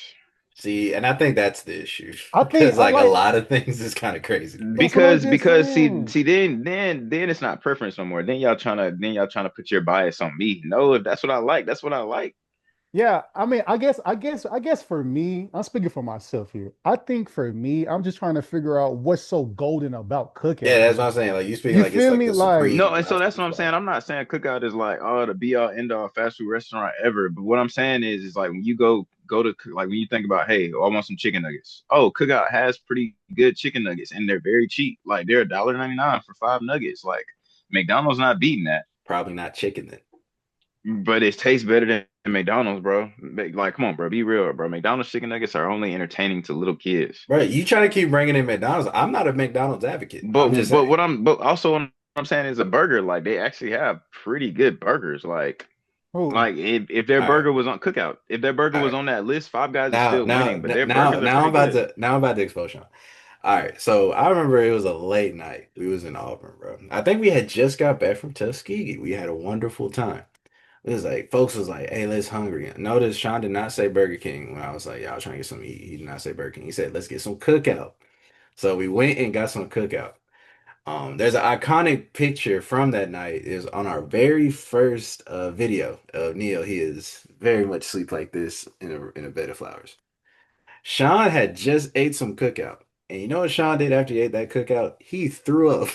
See, and I think that's the issue I think because I like a like lot of things is kind of crazy to me. that's what I'm just Because saying. then it's not preference no more. Then y'all trying to put your bias on me. No, if that's what I like, that's what I like. Yeah, I mean, I guess for me, I'm speaking for myself here. I think for me, I'm just trying to figure out what's so golden about Yeah, cookout. that's what I'm saying. Like you speaking You like it's feel like me? the Like, No, supreme and so fast that's food what I'm saying. spot. I'm not saying cookout is like oh the be all end all fast food restaurant ever. But what I'm saying is like when you go to like when you think about hey, oh, I want some chicken nuggets. Oh, cookout has pretty good chicken nuggets and they're very cheap. Like they're $1.99 for 5 nuggets. Like McDonald's not beating that. Probably not chicken then. But it tastes better than McDonald's, bro. Like, come on, bro. Be real, bro. McDonald's chicken nuggets are only entertaining to little kids. Bro, you trying to keep bringing in McDonald's. I'm not a McDonald's advocate. I'm just saying. But also what I'm saying is a burger. Like they actually have pretty good burgers. who? Like if their All right. burger was on Cookout, if their burger All was right. on that list, Five Guys is still winning. But their Now burgers are pretty good. I'm about to expose Sean. All right, so I remember it was a late night. We was in Auburn, bro. I think we had just got back from Tuskegee. We had a wonderful time. It was like folks was like, "Hey, let's hungry." Notice Sean did not say Burger King when I was like, "Yeah, I was trying to get something to eat." He did not say Burger King. He said, "Let's get some cookout." So we went and got some cookout. There's an iconic picture from that night. Is on our very first video of Neil. He is very much sleep like this in a bed of flowers. Sean had just ate some cookout. And you know what Sean did after he ate that cookout? He threw up.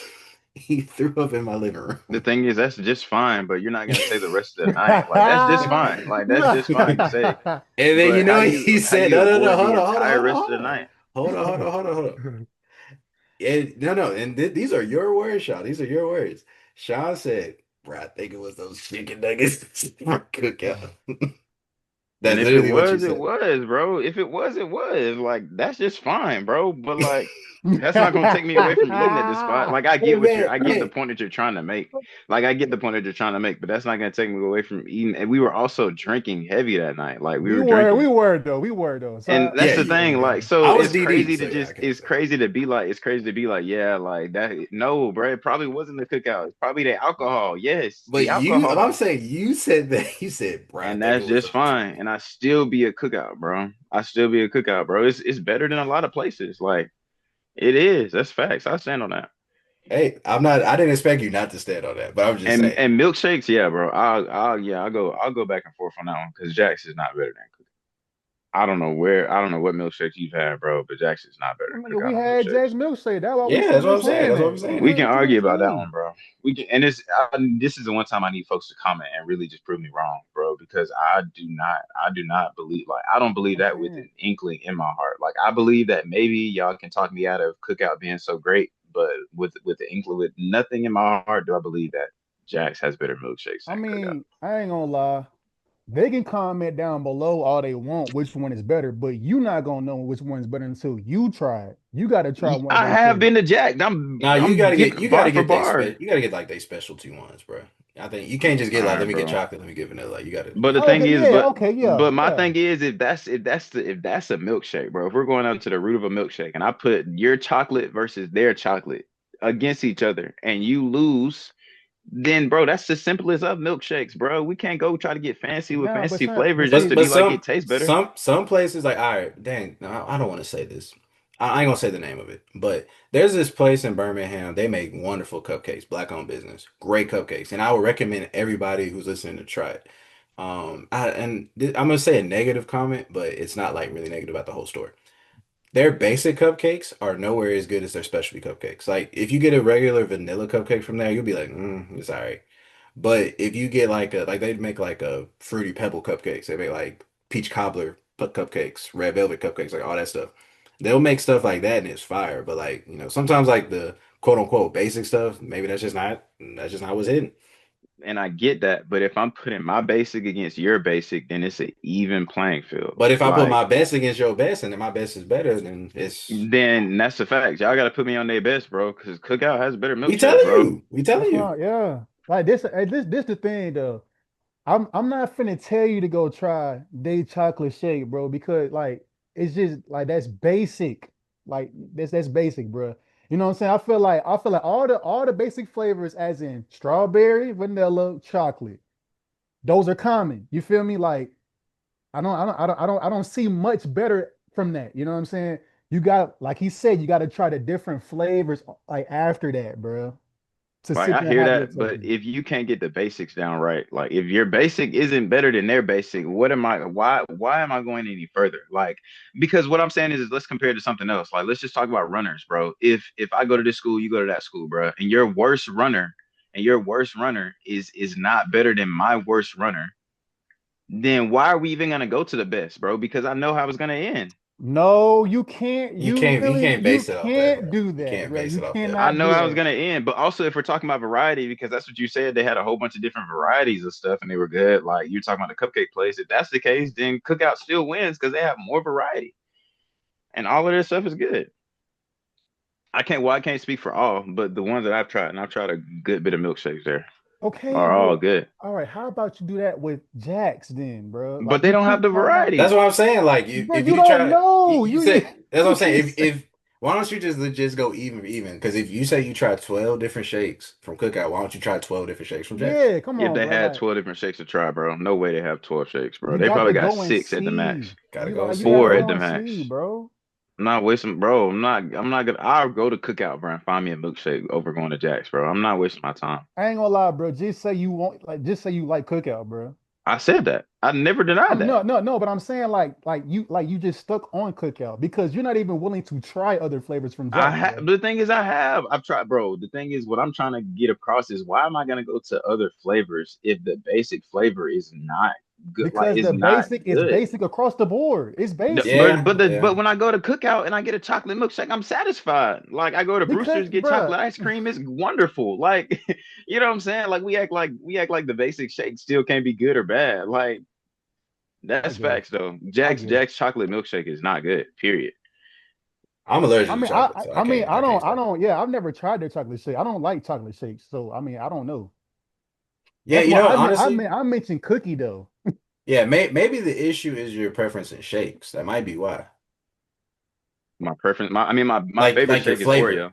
He threw up in my living The room. thing is, that's just fine. But you're not gonna say the rest of the night. Like that's just fine. Like that's just fine to say. And then you But know he how said, you no, no, no, avoid the hold on, hold on, entire hold on, rest hold of the on. night? Hold on, hold on, hold on, hold on. No, no, and these are your words, Sean. These are your words. Sean said, bro, I think it was those chicken nuggets for cookout. And That's if it literally what you was, it said. was, bro. If it was, it was. Like that's just fine, bro. But like that's not gonna take me away from eating at this spot. Like Hey, man, I get the hey, point that you're trying to make. Like I get the point that you're trying to make, but that's not gonna take me away from eating. And we were also drinking heavy that night. Like we we were were, drinking. we were though. And So that's yeah, the yeah, thing, yeah. like, so I was DD, so yeah, I can't say. it's crazy to be like, yeah, like that. No, bro, it probably wasn't the cookout. It's probably the alcohol. Yes, But the you, I'm alcohol. saying you said that. You said, bro, I And think it that's was just those fine. chicken. And I still be a cookout, bro. I still be a cookout, bro. It's better than a lot of places. Like it is. That's facts. I stand on that. Hey, I'm not. I didn't expect you not to stand on that, but I'm just saying. And milkshakes, yeah, bro. I'll go back and forth on that one because Jack's is not better than cookout. I don't know what milkshakes you've had, bro, but Jack's is not better than nigga, cookout we on had Jack's milkshakes. milkshake. That's why we Yeah, sitting that's what there I'm saying. saying That's what I'm that. saying. We can You argue about that feel one, bro. We can, and this is the one time I need folks to comment and really just prove me wrong, bro, because I do not believe, like, I don't believe I'm that with an saying. inkling in my heart. Like, I believe that maybe y'all can talk me out of Cookout being so great, but with the inkling, with nothing in my heart, do I believe that Jax has better milkshakes I than Cookout. mean, I ain't gonna lie. They can comment down below all they want, which one is better, but you not gonna know which one is better until you try it. You got to try one of I they have flavors. been to Jack. Now I'm you bar gotta for get they bar. you gotta get like they specialty ones, bro. I think you can't just All get like right, let me get bro. chocolate, let me get vanilla. Like But the Oh, thing okay, is, yeah, okay, yeah, but my yeah. thing is, if that's a milkshake, bro. If we're going up to the root of a milkshake, and I put your chocolate versus their chocolate against each other, and you lose, then bro, that's the simplest of milkshakes, bro. We can't go try to get fancy with No, fancy flavors just see, to but be like it tastes better. some places like all right, dang, no, I don't want to say this. I ain't gonna say the name of it, but there's this place in Birmingham. They make wonderful cupcakes, black owned business, great cupcakes, and I would recommend everybody who's listening to try it. I'm gonna say a negative comment, but it's not like really negative about the whole store. Their basic cupcakes are nowhere as good as their specialty cupcakes. Like if you get a regular vanilla cupcake from there, you'll be like, it's all right. But if you get like they make like a fruity pebble cupcakes, they make like peach cobbler cupcakes, red velvet cupcakes, like all that stuff. They'll make stuff like that and it's fire. But like, sometimes like the quote unquote basic stuff, maybe that's just not what's hidden. And I get that, but if I'm putting my basic against your basic, then it's an even playing field. But if I put Like my best against your best and then my best is better, then it's then that's the fact. Y'all got to put me on their best, bro, because Cookout has better we milkshakes, telling bro. you. We telling that's you. why, yeah. Like this the thing though. I'm not finna tell you to go try day chocolate shake, bro, because like it's just like that's basic. Like that's basic, bro. You know what I'm saying? I feel like all the basic flavors, as in strawberry, vanilla, chocolate, those are common. You feel me? Like I don't see much better from that. You know what I'm saying? You got, like he said, you got to try the different flavors like after that, bro, to Like sit I there and hear have your that, but token. if you can't get the basics down right, like if your basic isn't better than their basic, what am I why am I going any further? Like because what I'm saying is let's compare it to something else. Like let's just talk about runners, bro. If I go to this school, you go to that school, bro, and your worst runner is not better than my worst runner, then why are we even gonna go to the best, bro? Because I know how it's gonna end. No, you can't. You can't You base it off that, can't bro. do You that, can't bro. base You it off that. I cannot know do how it's that. gonna end, but also if we're talking about variety, because that's what you said, they had a whole bunch of different varieties of stuff and they were good. Like you're talking about the cupcake place. If that's the case, then Cookout still wins because they have more variety and all of their stuff is good. I can't speak for all, but the ones that I've tried, and I've tried a good bit of milkshakes there, Okay, are all well, good. all right. How about you do that with Jax then, bro? But Like they you don't have keep the talking about, That's variety. what I'm saying. Like bro. if You you don't try, know. you You say that's what I'm you saying. just If why don't you just go even for even? Because if you say you try 12 different shakes from Cookout, why don't you try 12 different shakes from Jack's? yeah. Come If on, they bro. had Like 12 different shakes to try, bro, no way they have 12 shakes, bro. you They got probably to got go and six at the see. max, Gotta go and You see, got to four at bro. go the and see, max. bro. I'm not wasting, bro. I'm not gonna. I'll go to Cookout, bro, and find me a milkshake over going to Jack's, bro. I'm not wasting my time. I ain't gonna lie, bro. Just say you want, like, just say you like cookout, bro. I said that. I never denied I'm that. no, but I'm saying like you just stuck on cookout because you're not even willing to try other flavors from I Jack's, have. bro. The thing is, I've tried, bro. The thing is, what I'm trying to get across is why am I gonna go to other flavors if the basic flavor is not good? Like, Because is the not basic is good. basic across the board. It's No, basic. Yeah, but yeah. when I go to Cookout and I get a chocolate milkshake, I'm satisfied. Like I go to Because, Brewster's get bro, chocolate ice cream, it's wonderful. Like you know what I'm saying? Like we act like the basic shake still can't be good or bad. Like I that's guess, facts though. I guess. Jack's chocolate milkshake is not good. Period. I'm allergic I to mean, chocolate, so I mean, I can't I say. don't. Yeah, I've never tried their chocolate shake. I don't like chocolate shakes, so I mean, I don't know. Yeah, That's you why know, honestly, I mentioned cookie dough yeah, maybe the issue is your preference in shakes. That might be why. My preference, my favorite Like your shake is flavor. Oreo.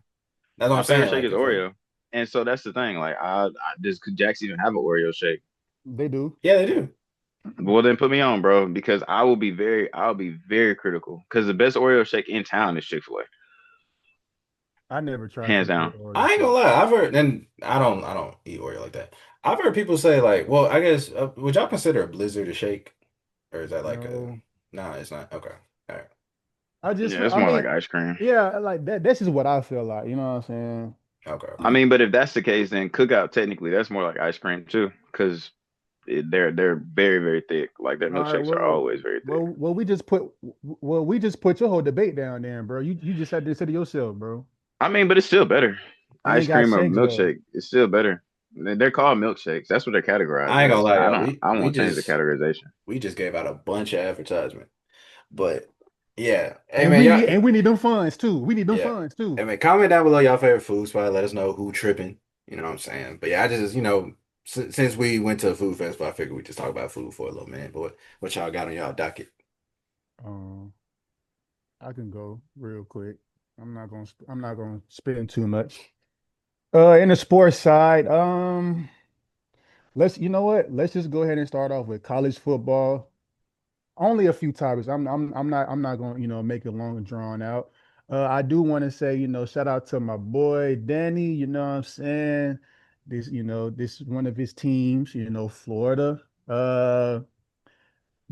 That's what My I'm favorite saying, shake like is your flavor. Oreo. And so that's the thing. Like I does Jack's even have an Oreo shake? they do. Yeah, they do. Well, then put me on, bro, because I'll be very critical. Because the best Oreo shake in town is Chick-fil-A, I never tried hands Chick-fil-A down. Oreo I ain't gonna shake. lie. I've heard, and I don't eat Oreo like that. I've heard people say like, well, I guess would y'all consider a Blizzard a shake, or is that like a? No, No, it's not. Okay, all right. I just Yeah, feel. it's I more like mean, ice cream. yeah, like that. This is what I feel like. You know what I'm saying? Okay, I okay. mean, but if that's the case, then Cookout technically that's more like ice cream too, because they're very very thick. Like their All right. milkshakes are always very thick. We just put your whole debate down there, bro. You just had to say to yourself, bro. I mean, but it's still better. And they Ice got cream or shakes though. milkshake, it's still better. They're called milkshakes. That's what they're categorized I ain't gonna as. lie, y'all. I won't change the categorization. We just gave out a bunch of advertisement, but yeah. Hey man, And we need them funds too. We need them yeah. funds too. Hey man, comment down below y'all favorite food spot. Let us know who tripping. You know what I'm saying? But yeah, I just since we went to a food festival, I figured we just talk about food for a little minute. But what y'all got on y'all docket? Um, I can go real quick. I'm not gonna spend too much. In the sports side, let's you know what? Let's just go ahead and start off with college football. Only a few topics. I'm not going to, make it long and drawn out. I do want to say, shout out to my boy Danny, you know what I'm saying? This is one of his teams, Florida.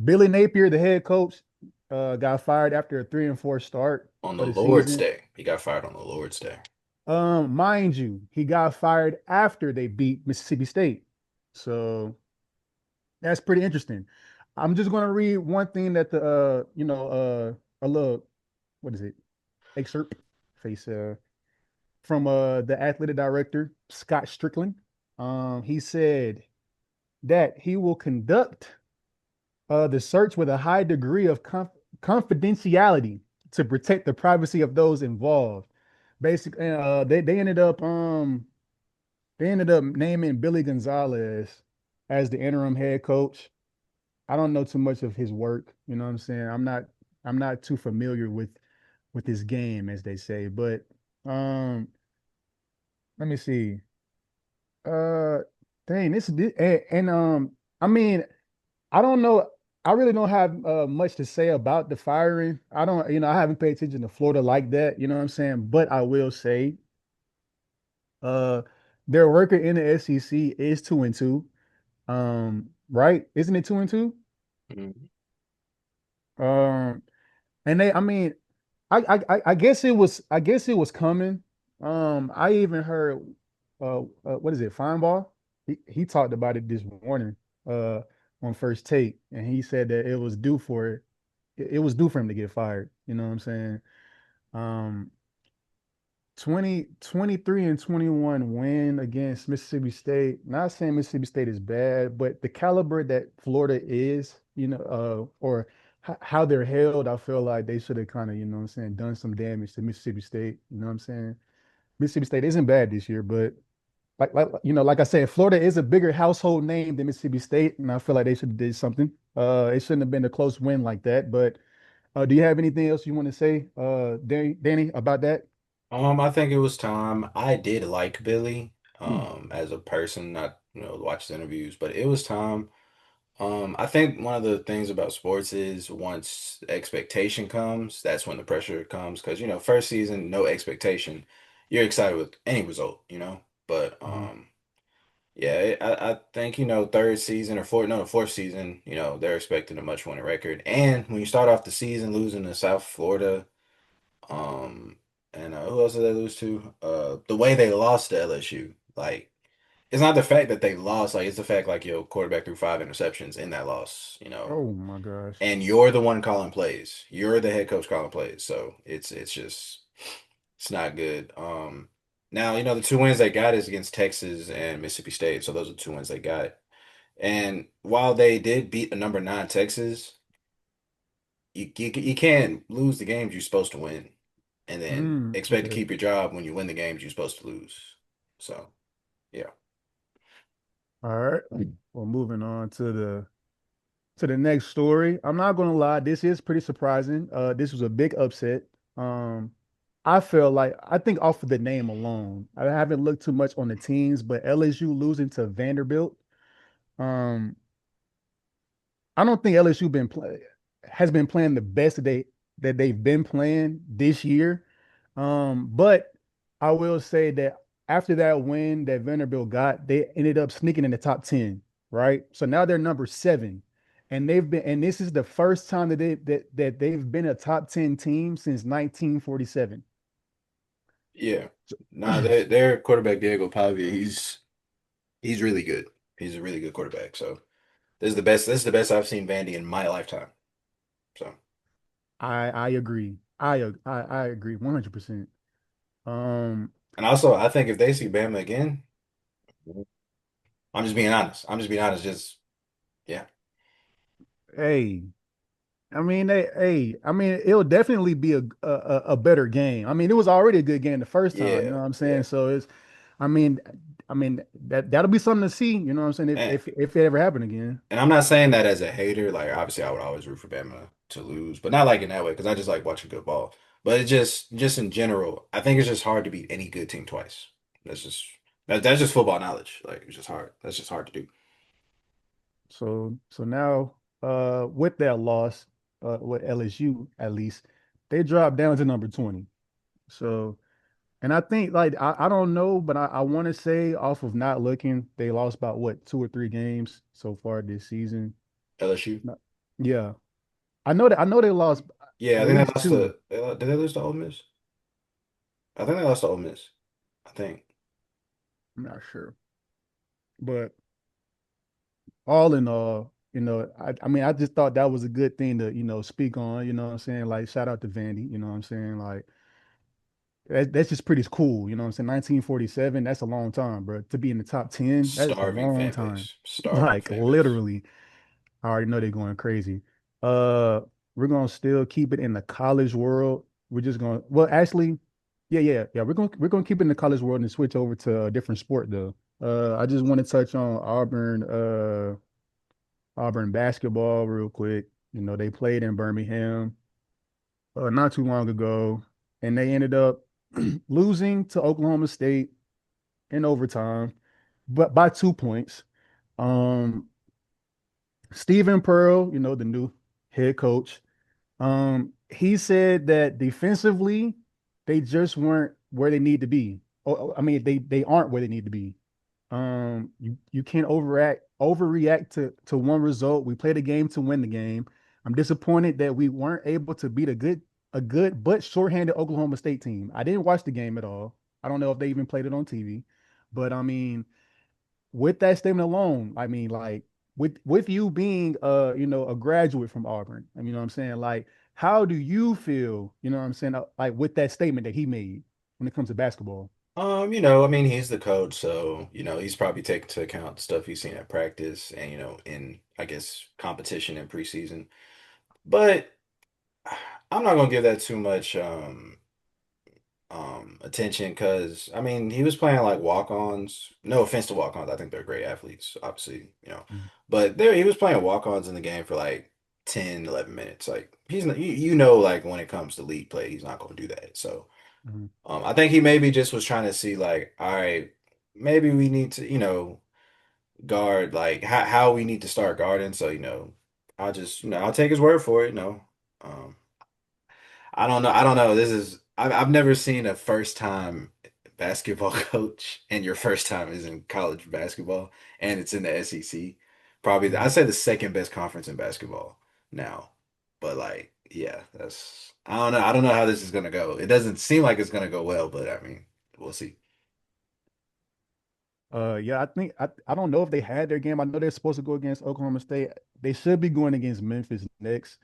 Billy Napier, the head coach, got fired after a 3-4 start On for the the Lord's season. Day. He got fired on the Lord's Day. Mind you, he got fired after they beat Mississippi State. So that's pretty interesting. I'm just going to read one thing that a little, what is it? Excerpt face from the athletic director, Scott Strickland. He said that he will conduct the search with a high degree of confidentiality to protect the privacy of those involved. Basically, they ended up naming Billy Gonzalez as the interim head coach. I don't know too much of his work. You know what I'm saying? I'm not too familiar with his game, as they say. But um, let me see. Uh, dang, and I mean, I don't know. I really don't have much to say about the firing. I don't, I haven't paid attention to Florida like that. You know what I'm saying? But I will say, uh, their record in the SEC is 2-2. Right? Isn't it 2-2? Mm. Um, and I mean, I guess it was coming. I even heard, what is it, Feinbaugh? He talked about it this morning, uh, on first take, and he said that it was due for it was due for him to get fired. You know what I'm saying? Um, 23 and 21 win against Mississippi State. Not saying Mississippi State is bad, but the caliber that Florida is, or how they're held, I feel like they should have kind of, what I'm saying, done some damage to Mississippi State. You know what I'm saying? Mississippi State isn't bad this year, but like I said, Florida is a bigger household name than Mississippi State, and I feel like they should have did something. It shouldn't have been a close win like that. But do you have anything else you want to say, Danny, about that? I think it was time. I did like Billy, as a person, not, watch his interviews, but it was time. I think one of the things about sports is once expectation comes, that's when the pressure comes. Because, first season, no expectation, you're excited with any result, But Mhm. yeah, I think, third season or fourth, no, the fourth season, they're expecting a much winning record. And when you start off the season losing to South Florida, um, and who else did they lose to? The way they lost to LSU, like it's not the fact that they lost, like it's the fact like your quarterback threw 5 interceptions in that loss, Oh my gosh. and you're the one calling plays. You're the head coach calling plays, so it's just it's not good. Now the two wins they got is against Texas and Mississippi State, so those are the two wins they got. And while they did beat the number 9 Texas, you can't lose the games you're supposed to win and then expect to Okay. keep your job when you win the games you're supposed to lose. So, yeah. All right. Well, moving on to the next story. I'm not gonna lie, this is pretty surprising. This was a big upset. Um, I feel like I think off of the name alone, I haven't looked too much on the teams, but LSU losing to Vanderbilt. Um, I don't think LSU has been playing the best that they've been playing this year. But I will say that after that win that Vanderbilt got, they ended up sneaking in the top 10, right? So now they're number 7. And this is the first time that they've been a top 10 team since 1947. Yeah. Nah, their quarterback Diego Pavia, he's really good. He's a really good quarterback. So this is the best I've seen Vandy in my lifetime. So I agree. I agree 100%. Um, and also I think if they see Bama again, I'm just being honest. I'm just being honest. Just yeah. hey, I mean, it'll definitely be a better game. I mean, it was already a good game the first time, you know Yeah. what I'm Yeah. saying? So I mean, I mean that'll be something to see, you know what I'm saying? And If it ever happened again. and I'm not saying that as a hater. Like obviously I would always root for Bama to lose, but not like in that way because I just like watching good ball. But it just in general, I think it's just hard to beat any good team twice. That's just that's just football knowledge. Like it's just hard. That's just hard to do. So now, with that loss, with LSU at least, they dropped down to number 20. So, and I think like I don't know, but I want to say off of not looking, they lost about what 2 or 3 games so far this season. LSU. No- Yeah, I know they lost Yeah, I at think they least lost two. to. Did they lose to Ole Miss? I think they lost to Ole Miss. I think. I'm not sure, but all in all, I mean, I just thought that was a good thing to, speak on. You know what I'm saying? Like, shout out to Vandy. You know what I'm saying? Like, that's just pretty cool. You know what I'm saying? 1947, that's a long time, bro. To be in the top 10, that is a Starving long fan time. base. Starving Like, fan base. literally. I already know they're going crazy. Uh, we're gonna still keep it in the college world. We're just gonna, well, actually, yeah. We're gonna keep it in the college world and switch over to a different sport though. I just want to touch on Auburn basketball real quick. They played in Birmingham not too long ago, and they ended up losing to Oklahoma State in overtime, but by 2 points. Um, Stephen Pearl, the new head coach, he said that defensively, they just weren't where they need to be. I mean, they aren't where they need to be. You can't overreact to one result. We played a game to win the game. I'm disappointed that we weren't able to beat a good but shorthanded Oklahoma State team. I didn't watch the game at all. I don't know if they even played it on TV, but I mean, with that statement alone, I mean, like with you being a graduate from Auburn, I mean, you know what I'm saying? Like, how do you feel, you know what I'm saying, like with that statement that he made when it comes to basketball? I mean, he's the coach, so he's probably taking into account stuff he's seen at practice and in I guess competition and preseason. But I'm not gonna give that too much attention because I mean he was playing like walk-ons. No offense to walk-ons, I think they're great athletes, obviously, Mhm. but there he was playing walk-ons in the game for like 10, 11 minutes. Like he's not, like when it comes to league play, he's not gonna do that. So Mhm. I think he maybe just was trying to see like, all right, maybe we need to, guard like how we need to start guarding. So, I'll just, I'll take his word for it, Um, I don't know. I don't know. I've never seen a first time basketball coach and your first time is in college basketball and it's in the SEC. Probably Mhm. I'd say the second best conference in basketball now. But like, yeah, I don't know. I don't know how this is gonna go. It doesn't seem like it's gonna go well, but I mean, we'll see. Yeah, I think I don't know if they had their game. I know they're supposed to go against Oklahoma State. They should be going against Memphis next.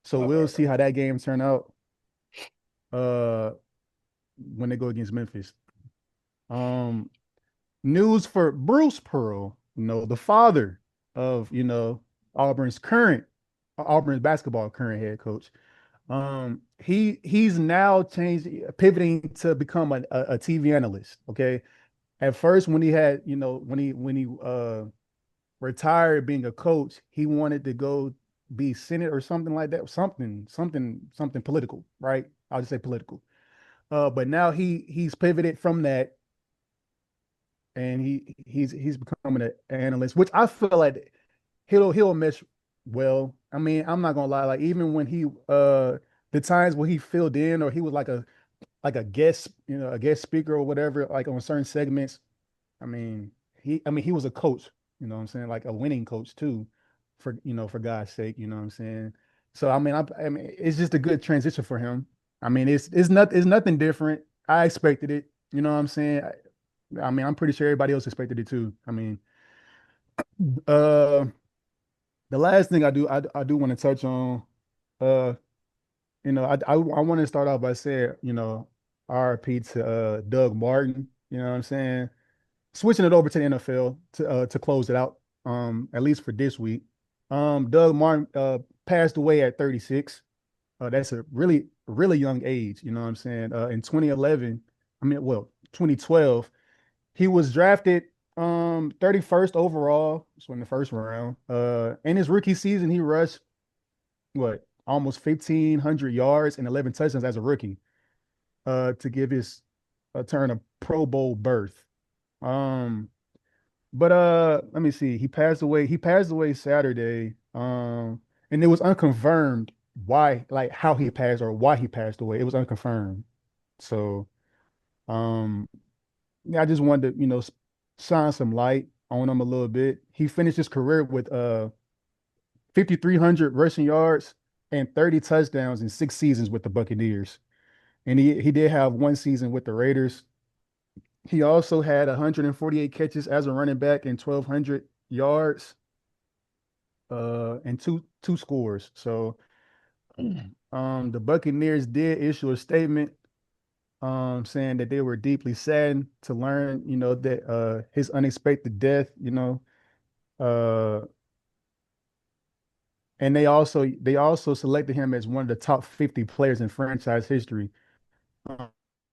So Okay, we'll see okay. how that game turn out uh when they go against Memphis. Um News for Bruce Pearl, the father of, Auburn's current Auburn's basketball current head coach. He's now changed pivoting to become a TV analyst. Okay. At first, when he had, when he retired being a coach, he wanted to go be Senate or something like that, something political, right? I'll just say political. But now he's pivoted from that and he's becoming an analyst, which I feel like he'll mesh well. I mean, I'm not gonna lie, like even when he the times where he filled in or he was like a guest, a guest speaker or whatever, like on certain segments, I mean, he was a coach, you know what I'm saying? Like a winning coach too, for God's sake, you know what I'm saying? So I mean, it's just a good transition for him. I mean, it's nothing different. I expected it, you know what I'm saying? I mean, I'm pretty sure everybody else expected it too. I mean, uh, the last thing I do want to touch on, uh, I want to start off by saying, RIP to Doug Martin. You know what I'm saying? Switching it over to the NFL to close it out, at least for this week. Doug Martin passed away at 36. That's a really, really young age, you know what I'm saying? In 2011, 2012, he was drafted 31st overall, so in the first round. In his rookie season, he rushed what almost 1,500 yards and 11 touchdowns as a rookie to give his turn a Pro Bowl berth. Um, but let me see. He passed away Saturday. And it was unconfirmed why, like how he passed or why he passed away. It was unconfirmed. So, um, yeah, I just wanted to, shine some light on him a little bit. He finished his career with 5,300 rushing yards and 30 touchdowns in 6 seasons with the Buccaneers. And he did have one season with the Raiders. He also had 148 catches as a running back and 1,200 yards and two scores. So the Buccaneers did issue a statement saying that they were deeply saddened to learn, that his unexpected death, uh and they also selected him as one of the top 50 players in franchise history,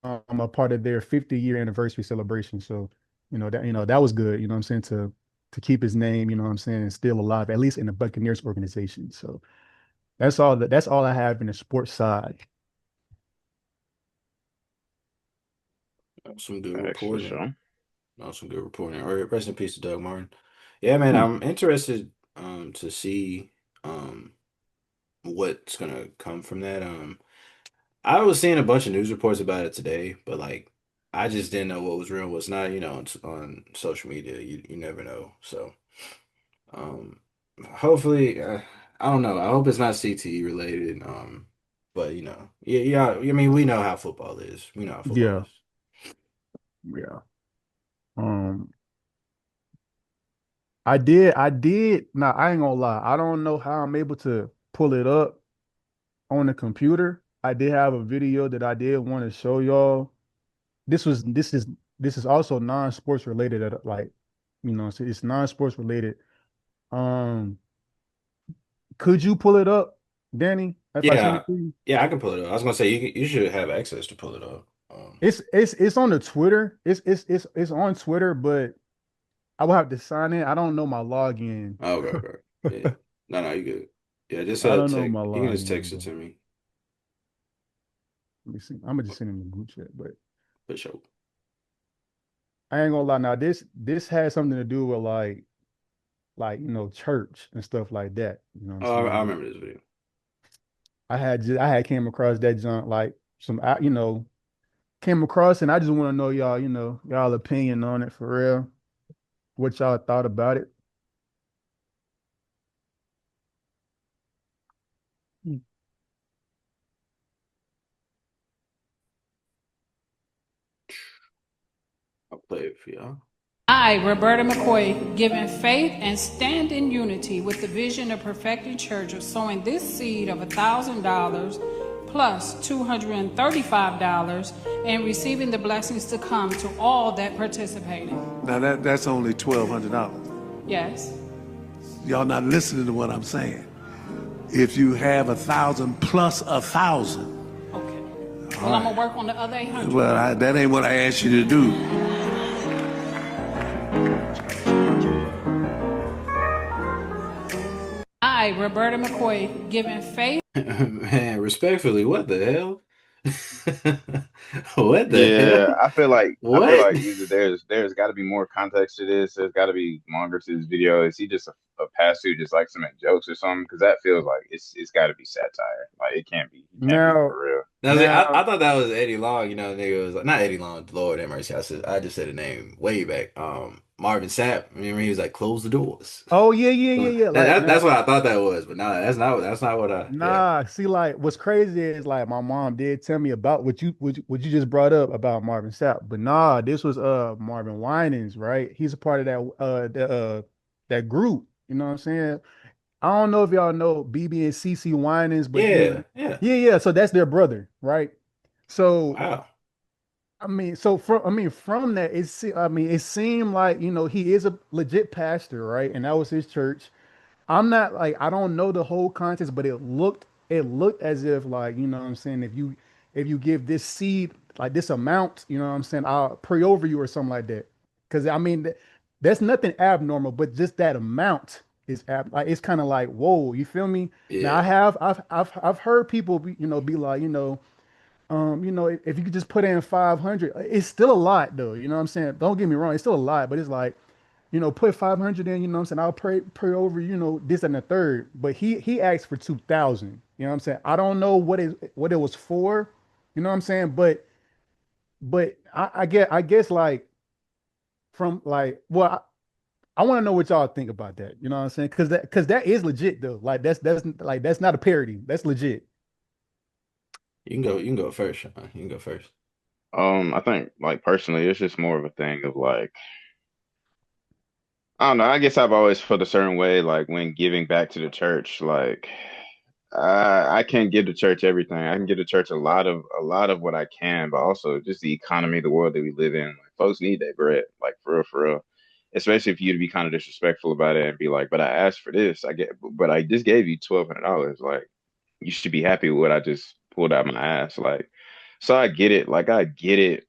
a part of their 50-year anniversary celebration. So, that was good, you know what I'm saying, to keep his name, you know what I'm saying, still alive, at least in the Buccaneers organization. So that's all I have in the sports side. Some good Thanks for reporting. sure. Some good reporting. All right, rest in peace to Doug Martin. Yeah, man, Hmm. I'm interested. to see um what's gonna come from that. I was seeing a bunch of news reports about it today, but like I just didn't know what was real and what's not, on social media. You never know. So um hopefully I don't know. I hope it's not CTE related. But yeah, yeah, I mean we know how football is. We know how football Yeah, is. yeah. Um, I did. Now I ain't gonna lie. I don't know how I'm able to pull it up on the computer. I did have a video that I did want to show y'all. This is also non-sports related. Like, so it's non-sports related. Um, could you pull it up, Danny, if I send Yeah. it to you? Yeah, I can pull it up. I was gonna say you should have access to pull it up. It's on the Twitter. It's on Twitter, but I will have to sign in. I don't know my login. Okay, okay. Yeah. No, no, you good. Yeah, just I don't know text. my You can just login, text it bro. to me Let me see. I'm gonna just send it in the group chat, but for sure. I ain't gonna lie. Now this has something to do with like church and stuff like that. You know what I'm Oh, I saying? But remember this video. I had came across that junk like came across, and I just want to know y'all y'all opinion on it for real. What y'all thought about it? I'll play it for y'all. I, Roberta McCoy, given faith and stand in unity with the vision of perfecting church of sowing this seed of $1,000 plus $235 and receiving the blessings to come to all that participated. Now that's only $1,200. Yes. Y'all not listening to what I'm saying. If you have 1,000 plus 1,000, Okay. all Well, I'm gonna right. work on the other 800. Well, that ain't what I asked you to do. I, Roberta McCoy, given faith. Man, respectfully, what the hell? What the Yeah, hell? I feel like What? either there's got to be more context to this. There's got to be longer to this video. Is he just a pastor who just likes to make jokes or something? Because that feels like it's got to be satire. Like it can't be. He can't be Now, for real. Now, see, I now, thought that was Eddie Long, nigga was like, not Eddie Long, Lord have mercy. I just said the name way back. Marvin Sapp. Remember he was like, close the doors. oh yeah, yeah, yeah, So yeah. Like that's now, what I thought that was, but no, that's not what yeah. nah. See, like what's crazy is like my mom did tell me about what you just brought up about Marvin Sapp, but nah, this was Marvin Winans, right? He's a part of that group. You know what I'm saying? I don't know if y'all know BB and CC Winans, but Yeah, yeah. yeah, yeah. So that's their brother, right? So Wow. from that, it seemed like he is a legit pastor, right? And that was his church. I'm not like I don't know the whole context, but it looked as if like what I'm saying if you give this seed like this amount, what I'm saying, I'll pray over you or something like that. Because that's nothing abnormal, but just that amount is like it's kind of like whoa, you feel me? Now Yeah. I've heard people be like if you could just put in 500, it's still a lot though. You know what I'm saying? Don't get me wrong, it's still a lot, but it's like put 500 in, what I'm saying? I'll pray over, this and the third. But he asked for 2,000. You know what I'm saying? I don't know what it was for, you know what I'm saying? But I guess like from like well, I want to know what y'all think about that. You know what I'm saying? Because that is legit though. Like that's not a parody. That's legit. You can go first, Sean. You can go first. I think like personally, it's just more of a thing of like I don't know. I guess I've always felt a certain way like when giving back to the church, like. I can't give the church everything. I can give the church a lot of what I can, but also just the economy, the world that we live in. Like folks need that bread, like for real. Especially if you to be kind of disrespectful about it and be like, "But I asked for this. but I just gave you $1,200. Like you should be happy with what I just pulled out my ass." Like, so I get it. Like I get it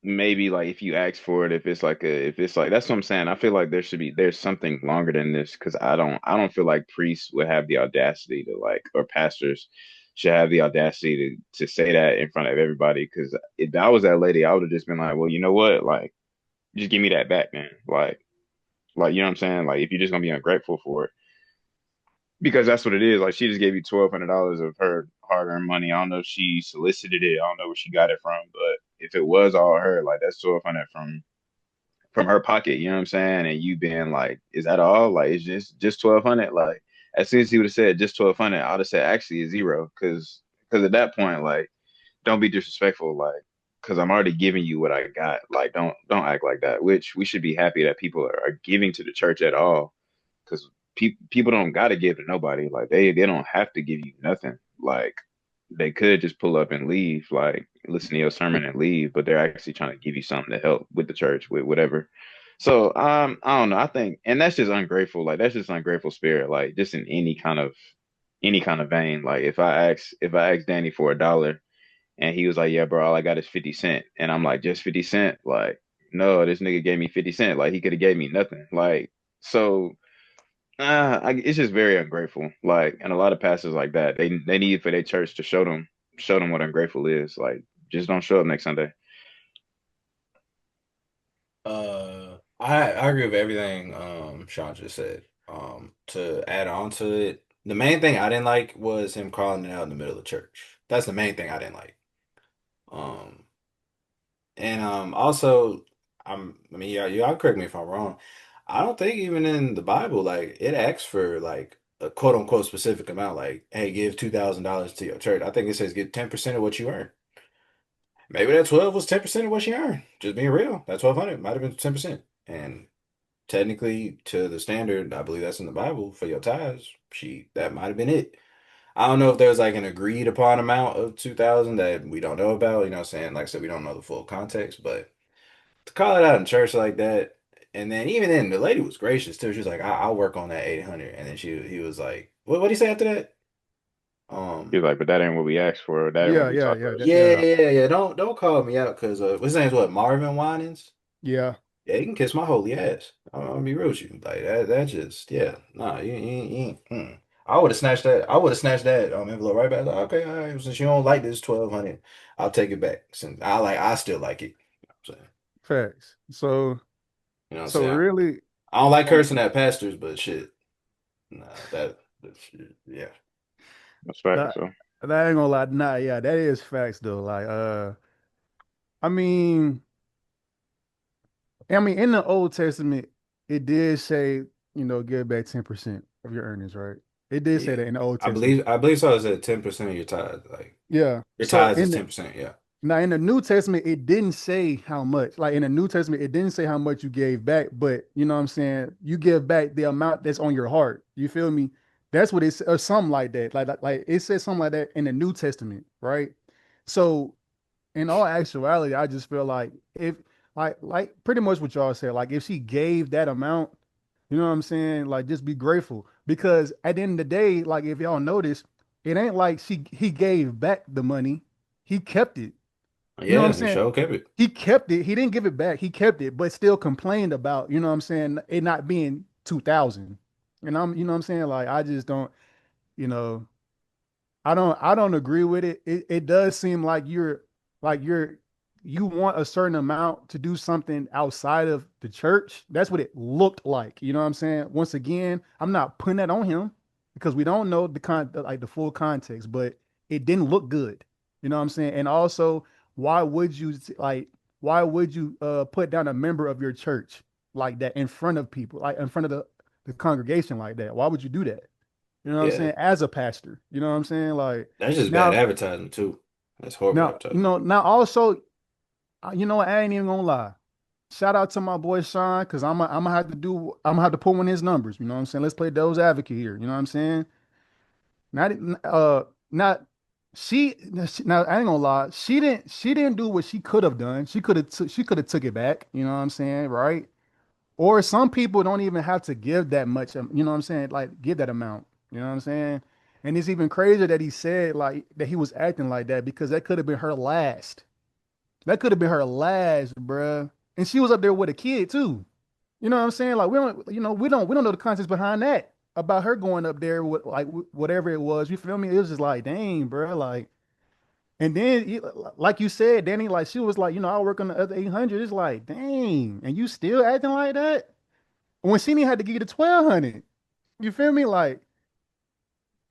maybe like if you ask for it, if it's like that's what I'm saying. I feel like there's something longer than this because I don't feel like priests would have the audacity to like or pastors should have the audacity to say that in front of everybody. Because if I was that lady, I would have just been like, well, you know what, like just give me that back, man. Like Like, you know what I'm saying? Like, if you're just gonna be ungrateful for it, because that's what it is. Like, she just gave you $1,200 of her hard-earned money. I don't know if she solicited it. I don't know where she got it from, but if it was all her, like that's 1,200 from her pocket. You know what I'm saying? And you being like, is that all? Like, it's just 1,200. Like, as soon as he would have said just 1,200, I'd have said actually it's zero, because at that point, like, don't be disrespectful, like, because I'm already giving you what I got. Like, don't act like that. Which we should be happy that people are giving to the church at all, because people don't got to give to nobody. Like, they don't have to give you nothing. Like, they could just pull up and leave, like listen to your sermon and leave, but they're actually trying to give you something to help with the church, with whatever. So I don't know. I think, and that's just ungrateful. Like, that's just ungrateful spirit. Like, just in any kind of vein. Like, if I ask Danny for $1 and he was like, "Yeah, bro, all I got is 50 cent," and I'm like, "Just 50 cent?" Like, no, this nigga gave me 50 cent. Like, he could have gave me nothing. Like, so it's just very ungrateful. Like, and a lot of pastors like that, they need for their church to show them what ungrateful is. Like, just don't show up next Sunday. I agree with everything Sean just said. To add on to it, the main thing I didn't like was him calling it out in the middle of church. That's the main thing I didn't like. Um, and also, I mean, yeah, y'all correct me if I'm wrong. I don't think even in the Bible, like it asks for like a quote unquote specific amount, like, hey, give $2,000 to your church. I think it says give 10% of what you earn. Maybe that 12 was 10% of what she earned. Just being real. That 1,200 might have been 10%. And technically, to the standard, I believe that's in the Bible for your tithes. That might have been it. I don't know if there's like an agreed upon amount of 2,000 that we don't know about. You know what I'm saying? Like I said, we don't know the full context, but to call it out in church like that, and then even then, the lady was gracious too. She was like, I'll work on that 800. And then he was like, what did he say after that? He's like, but that ain't what we asked for. That ain't what Yeah, we yeah, talked yeah, about. yeah, Yeah. Don't call me out because his name's what, Marvin Winans? yeah. Yeah, you can kiss my holy ass. I'm gonna be real with you. Like that just yeah. Nah, I would have snatched that. I would have snatched that envelope right back. Like, okay, all right, since you don't like this 1,200, I'll take it back. Since I still like it. You know what I'm saying? Facts. You know what I'm So saying? really, I don't like um, cursing at pastors, but shit. Nah, that shit, yeah. That's fact. that So that ain't gonna lie. Nah, yeah, that is facts though. Like, I mean, in the Old Testament, it did say, give back 10% of your earnings, right? It did say Yeah. that in the Old I Testament. believe I believe so. It's at 10% of your tithe. Like Yeah. your So tithes is in the 10%, yeah. Now in the New Testament, it didn't say how much. Like in the New Testament, it didn't say how much you gave back, but you know what I'm saying? You give back the amount that's on your heart. You feel me? That's what it's or something like that. Like it says something like that in the New Testament, right? So in all actuality, I just feel like if like pretty much what y'all said, like if she gave that amount, you know what I'm saying? Like just be grateful. Because at the end of the day, like if y'all notice, it ain't like he gave back the money. He kept it. You know what I'm Yeah, he saying? sure kept it. He kept it. He didn't give it back. He kept it, but still complained about, you know what I'm saying, it not being 2,000. And you know what I'm saying? Like I just don't, you know, I don't agree with it. It does seem like like you're you want a certain amount to do something outside of the church. That's what it looked like. You know what I'm saying? Once again, I'm not putting that on him because we don't know like the full context, but it didn't look good. You know what I'm saying? And also, why would you why would you put down a member of your church like that in front of people, like in front of the congregation like that? Why would you do that? You know what I'm Yeah. saying? As a pastor, you know what I'm saying? Like That's just bad now, advertising too. That's horrible advertising. now also, you know what? I ain't even gonna lie. Shout out to my boy Sean, because I'm gonna have to pull in his numbers. You know what I'm saying? Let's play devil's advocate here. You know what I'm saying? Not not she now I ain't gonna lie. She didn't do what she could have done. She could have took it back. You know what I'm saying? Right? Or some people don't even have to give that much, you know what I'm saying? Like give that amount. You know what I'm saying? And it's even crazier that he said like that he was acting like that because that could have been her last. That could have been her last, bruh. And she was up there with a kid too. You know what I'm saying? Like we don't know the context behind that about her going up there with like whatever it was. You feel me? It was just like, dang, bruh. Like, and then like you said, Danny, like she was like, I work on the other 800. It's like, dang, and you still acting like that? when Senior had to give you the 1,200. You feel me? Like,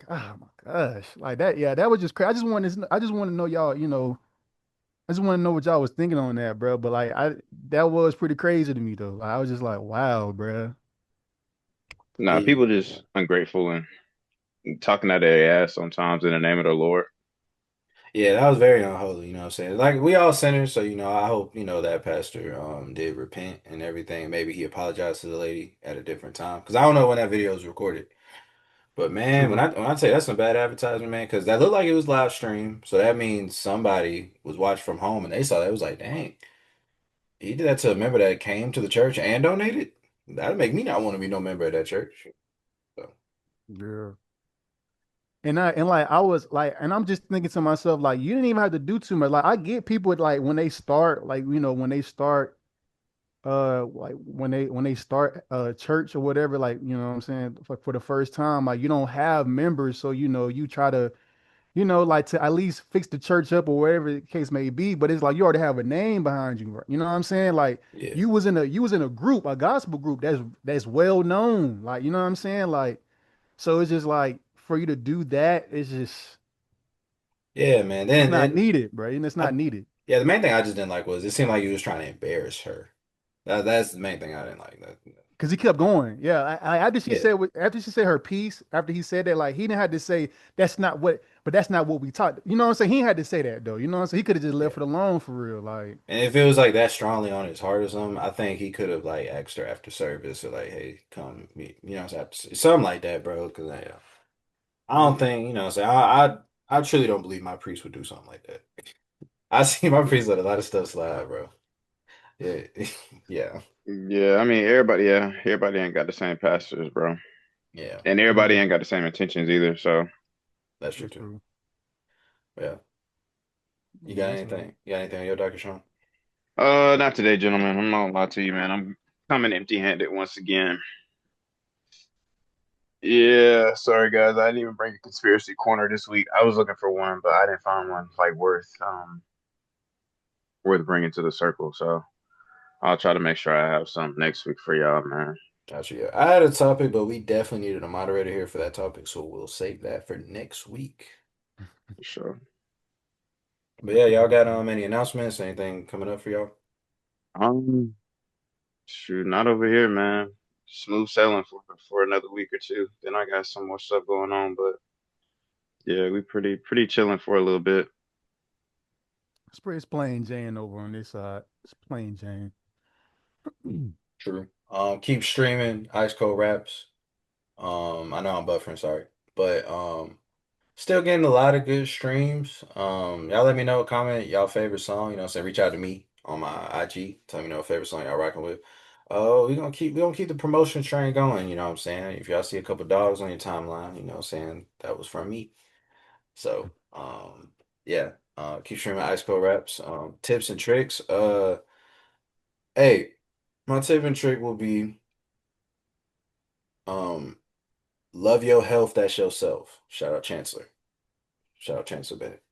oh my gosh, like that. Yeah, that was just crazy. I just want to know y'all. I just want to know what y'all was thinking on that, bro. But like, that was pretty crazy to me though. Like, I was just like, wow, bro. Nah, Yeah. people just ungrateful and talking out of their ass sometimes in the name of the Lord. Yeah, that was very unholy, you know what I'm saying? Like we all sinners, so I hope, that pastor did repent and everything. Maybe he apologized to the lady at a different time. Because I don't know when that video was recorded. But man, True. when I tell you that's some bad advertisement, man, because that looked like it was live stream. So that means somebody was watching from home and they saw that. It was like, dang, he did that to a member that came to the church and donated. That'd make me not want to be no member of that church. So Yeah. And like I was like, and I'm just thinking to myself, like, you didn't even have to do too much. Like, I get people like when they start, like, when they start like when they start church or whatever, like, what I'm saying, for the first time, like you don't have members, so you try to, like to at least fix the church up or whatever the case may be. But it's like you already have a name behind you, right? You know what I'm saying? Like yeah. you was in a group, a gospel group that's well known. Like, you know what I'm saying? Like, so it's just like for you to do that, Yeah, man. it's Then not and needed, bro. And it's I not needed. yeah, the main thing I just didn't like was it seemed like he was trying to embarrass her. That's the main thing I didn't like. Cause he kept going. Yeah. Yeah. After she said her piece, after he said that, like he didn't have to say that's not what we talked. You know what I'm saying? He had to say that though. You know what I'm saying? He could have just Yeah. left it alone for real. Like, And if it was like that strongly on his heart or something, I think he could have like asked her after service or like, hey, come meet, something like that, bro. Because I don't yeah. think, I truly don't believe my priest would do something like that. I see my priest let a lot of stuff slide, bro. Yeah, yeah, Yeah, I mean everybody ain't got the same pastors, bro. yeah. And everybody Yeah. ain't got the same intentions either. So That's true That's too. true. Yeah. You Yeah, got that's anything? right. You got anything on your Dr. Sean? not today, gentlemen. I'm not gonna lie to you, man. I'm coming empty-handed once again. Yeah, sorry guys. I didn't even bring a conspiracy corner this week. I was looking for one, but I didn't find one like worth bringing to the circle. So I'll try to make sure I have some next week for y'all, man. Gotcha. Yeah. I had a topic, but we definitely needed a moderator here for that topic, so we'll save that for next week. For sure. But yeah, y'all got Mhm. any announcements? Anything coming up for y'all? Um, shoot, not over here, man. Smooth sailing for another week or two. Then I got some more stuff going on, but yeah, we pretty chilling for a little bit. It's plain Jane over on this side. It's plain Jane. True. Keep streaming Ice Cold Raps. I know I'm buffering, sorry. But still getting a lot of good streams. Y'all let me know, comment y'all favorite song, say reach out to me on my IG. Tell me what favorite song y'all rocking with. Oh, we gonna keep the promotion train going, you know what I'm saying? If y'all see a couple dogs on your timeline, you know what I'm saying, that was from me. So, yeah. Keep streaming Ice Cold Raps. Tips and tricks. Hey, my tip and trick will be um love your health, that's yourself. Shout out Chancellor. Shout out Chancellor Bennett.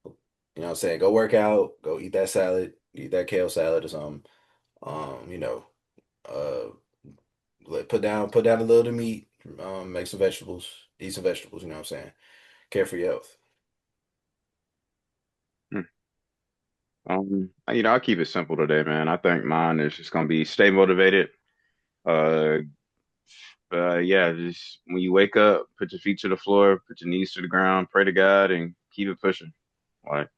You know what I'm saying? Go work out, go eat that salad, eat that kale salad or something. Um, you know, uh put down a little of the meat, make some vegetables, eat some vegetables, you know what I'm saying? Care for your health. Hmm. I'll keep it simple today, man. I think mine is just gonna be stay motivated. Uh, yeah, just when you wake up, put your feet to the floor, put your knees to the ground, pray to God, and keep it pushing. Like,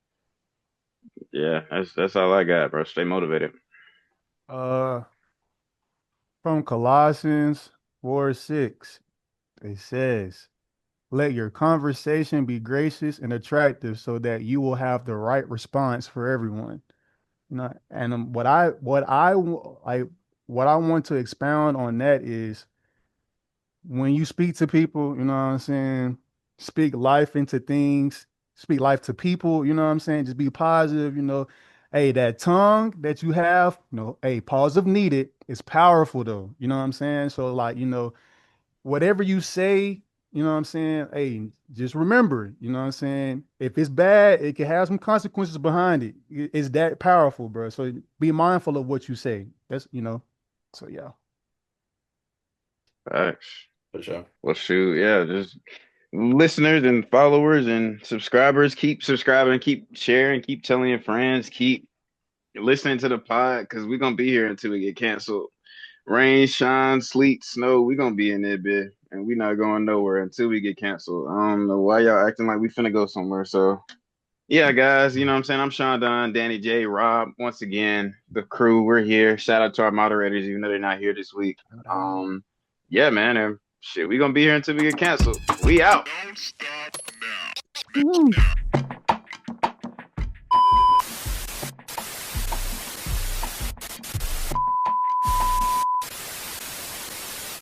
yeah, that's all I got, bro. Stay motivated. Uh, from Colossians 4:6, it says, let your conversation be gracious and attractive so that you will have the right response for everyone. And what I want to expound on that is when you speak to people, you know what I'm saying? Speak life into things, speak life to people, you know what I'm saying? Just be positive. Hey, that tongue that you have, hey, pause if needed, is powerful though. You know what I'm saying? So like, whatever you say, you know what I'm saying? Hey, just remember, you know what I'm saying? If it's bad, it can have some consequences behind it. It's that powerful, bro. So be mindful of what you say. So yeah. Facts. For sure. Well, shoot, yeah, just listeners and followers and subscribers, keep subscribing, keep sharing, keep telling your friends, keep listening to the pod because we're gonna be here until we get canceled. Rain, shine, sleet, snow, we're gonna be in there, bit, and we're not going nowhere until we get canceled. I don't know why y'all acting like we finna go somewhere. So yeah, guys, you know what I'm saying? I'm Sean Don, Danny J, Rob, once again, the crew, we're here. Shout out to our moderators, even though they're not here this week. Um, yeah, man, and shit, we gonna be here until we get canceled. We out. Woo.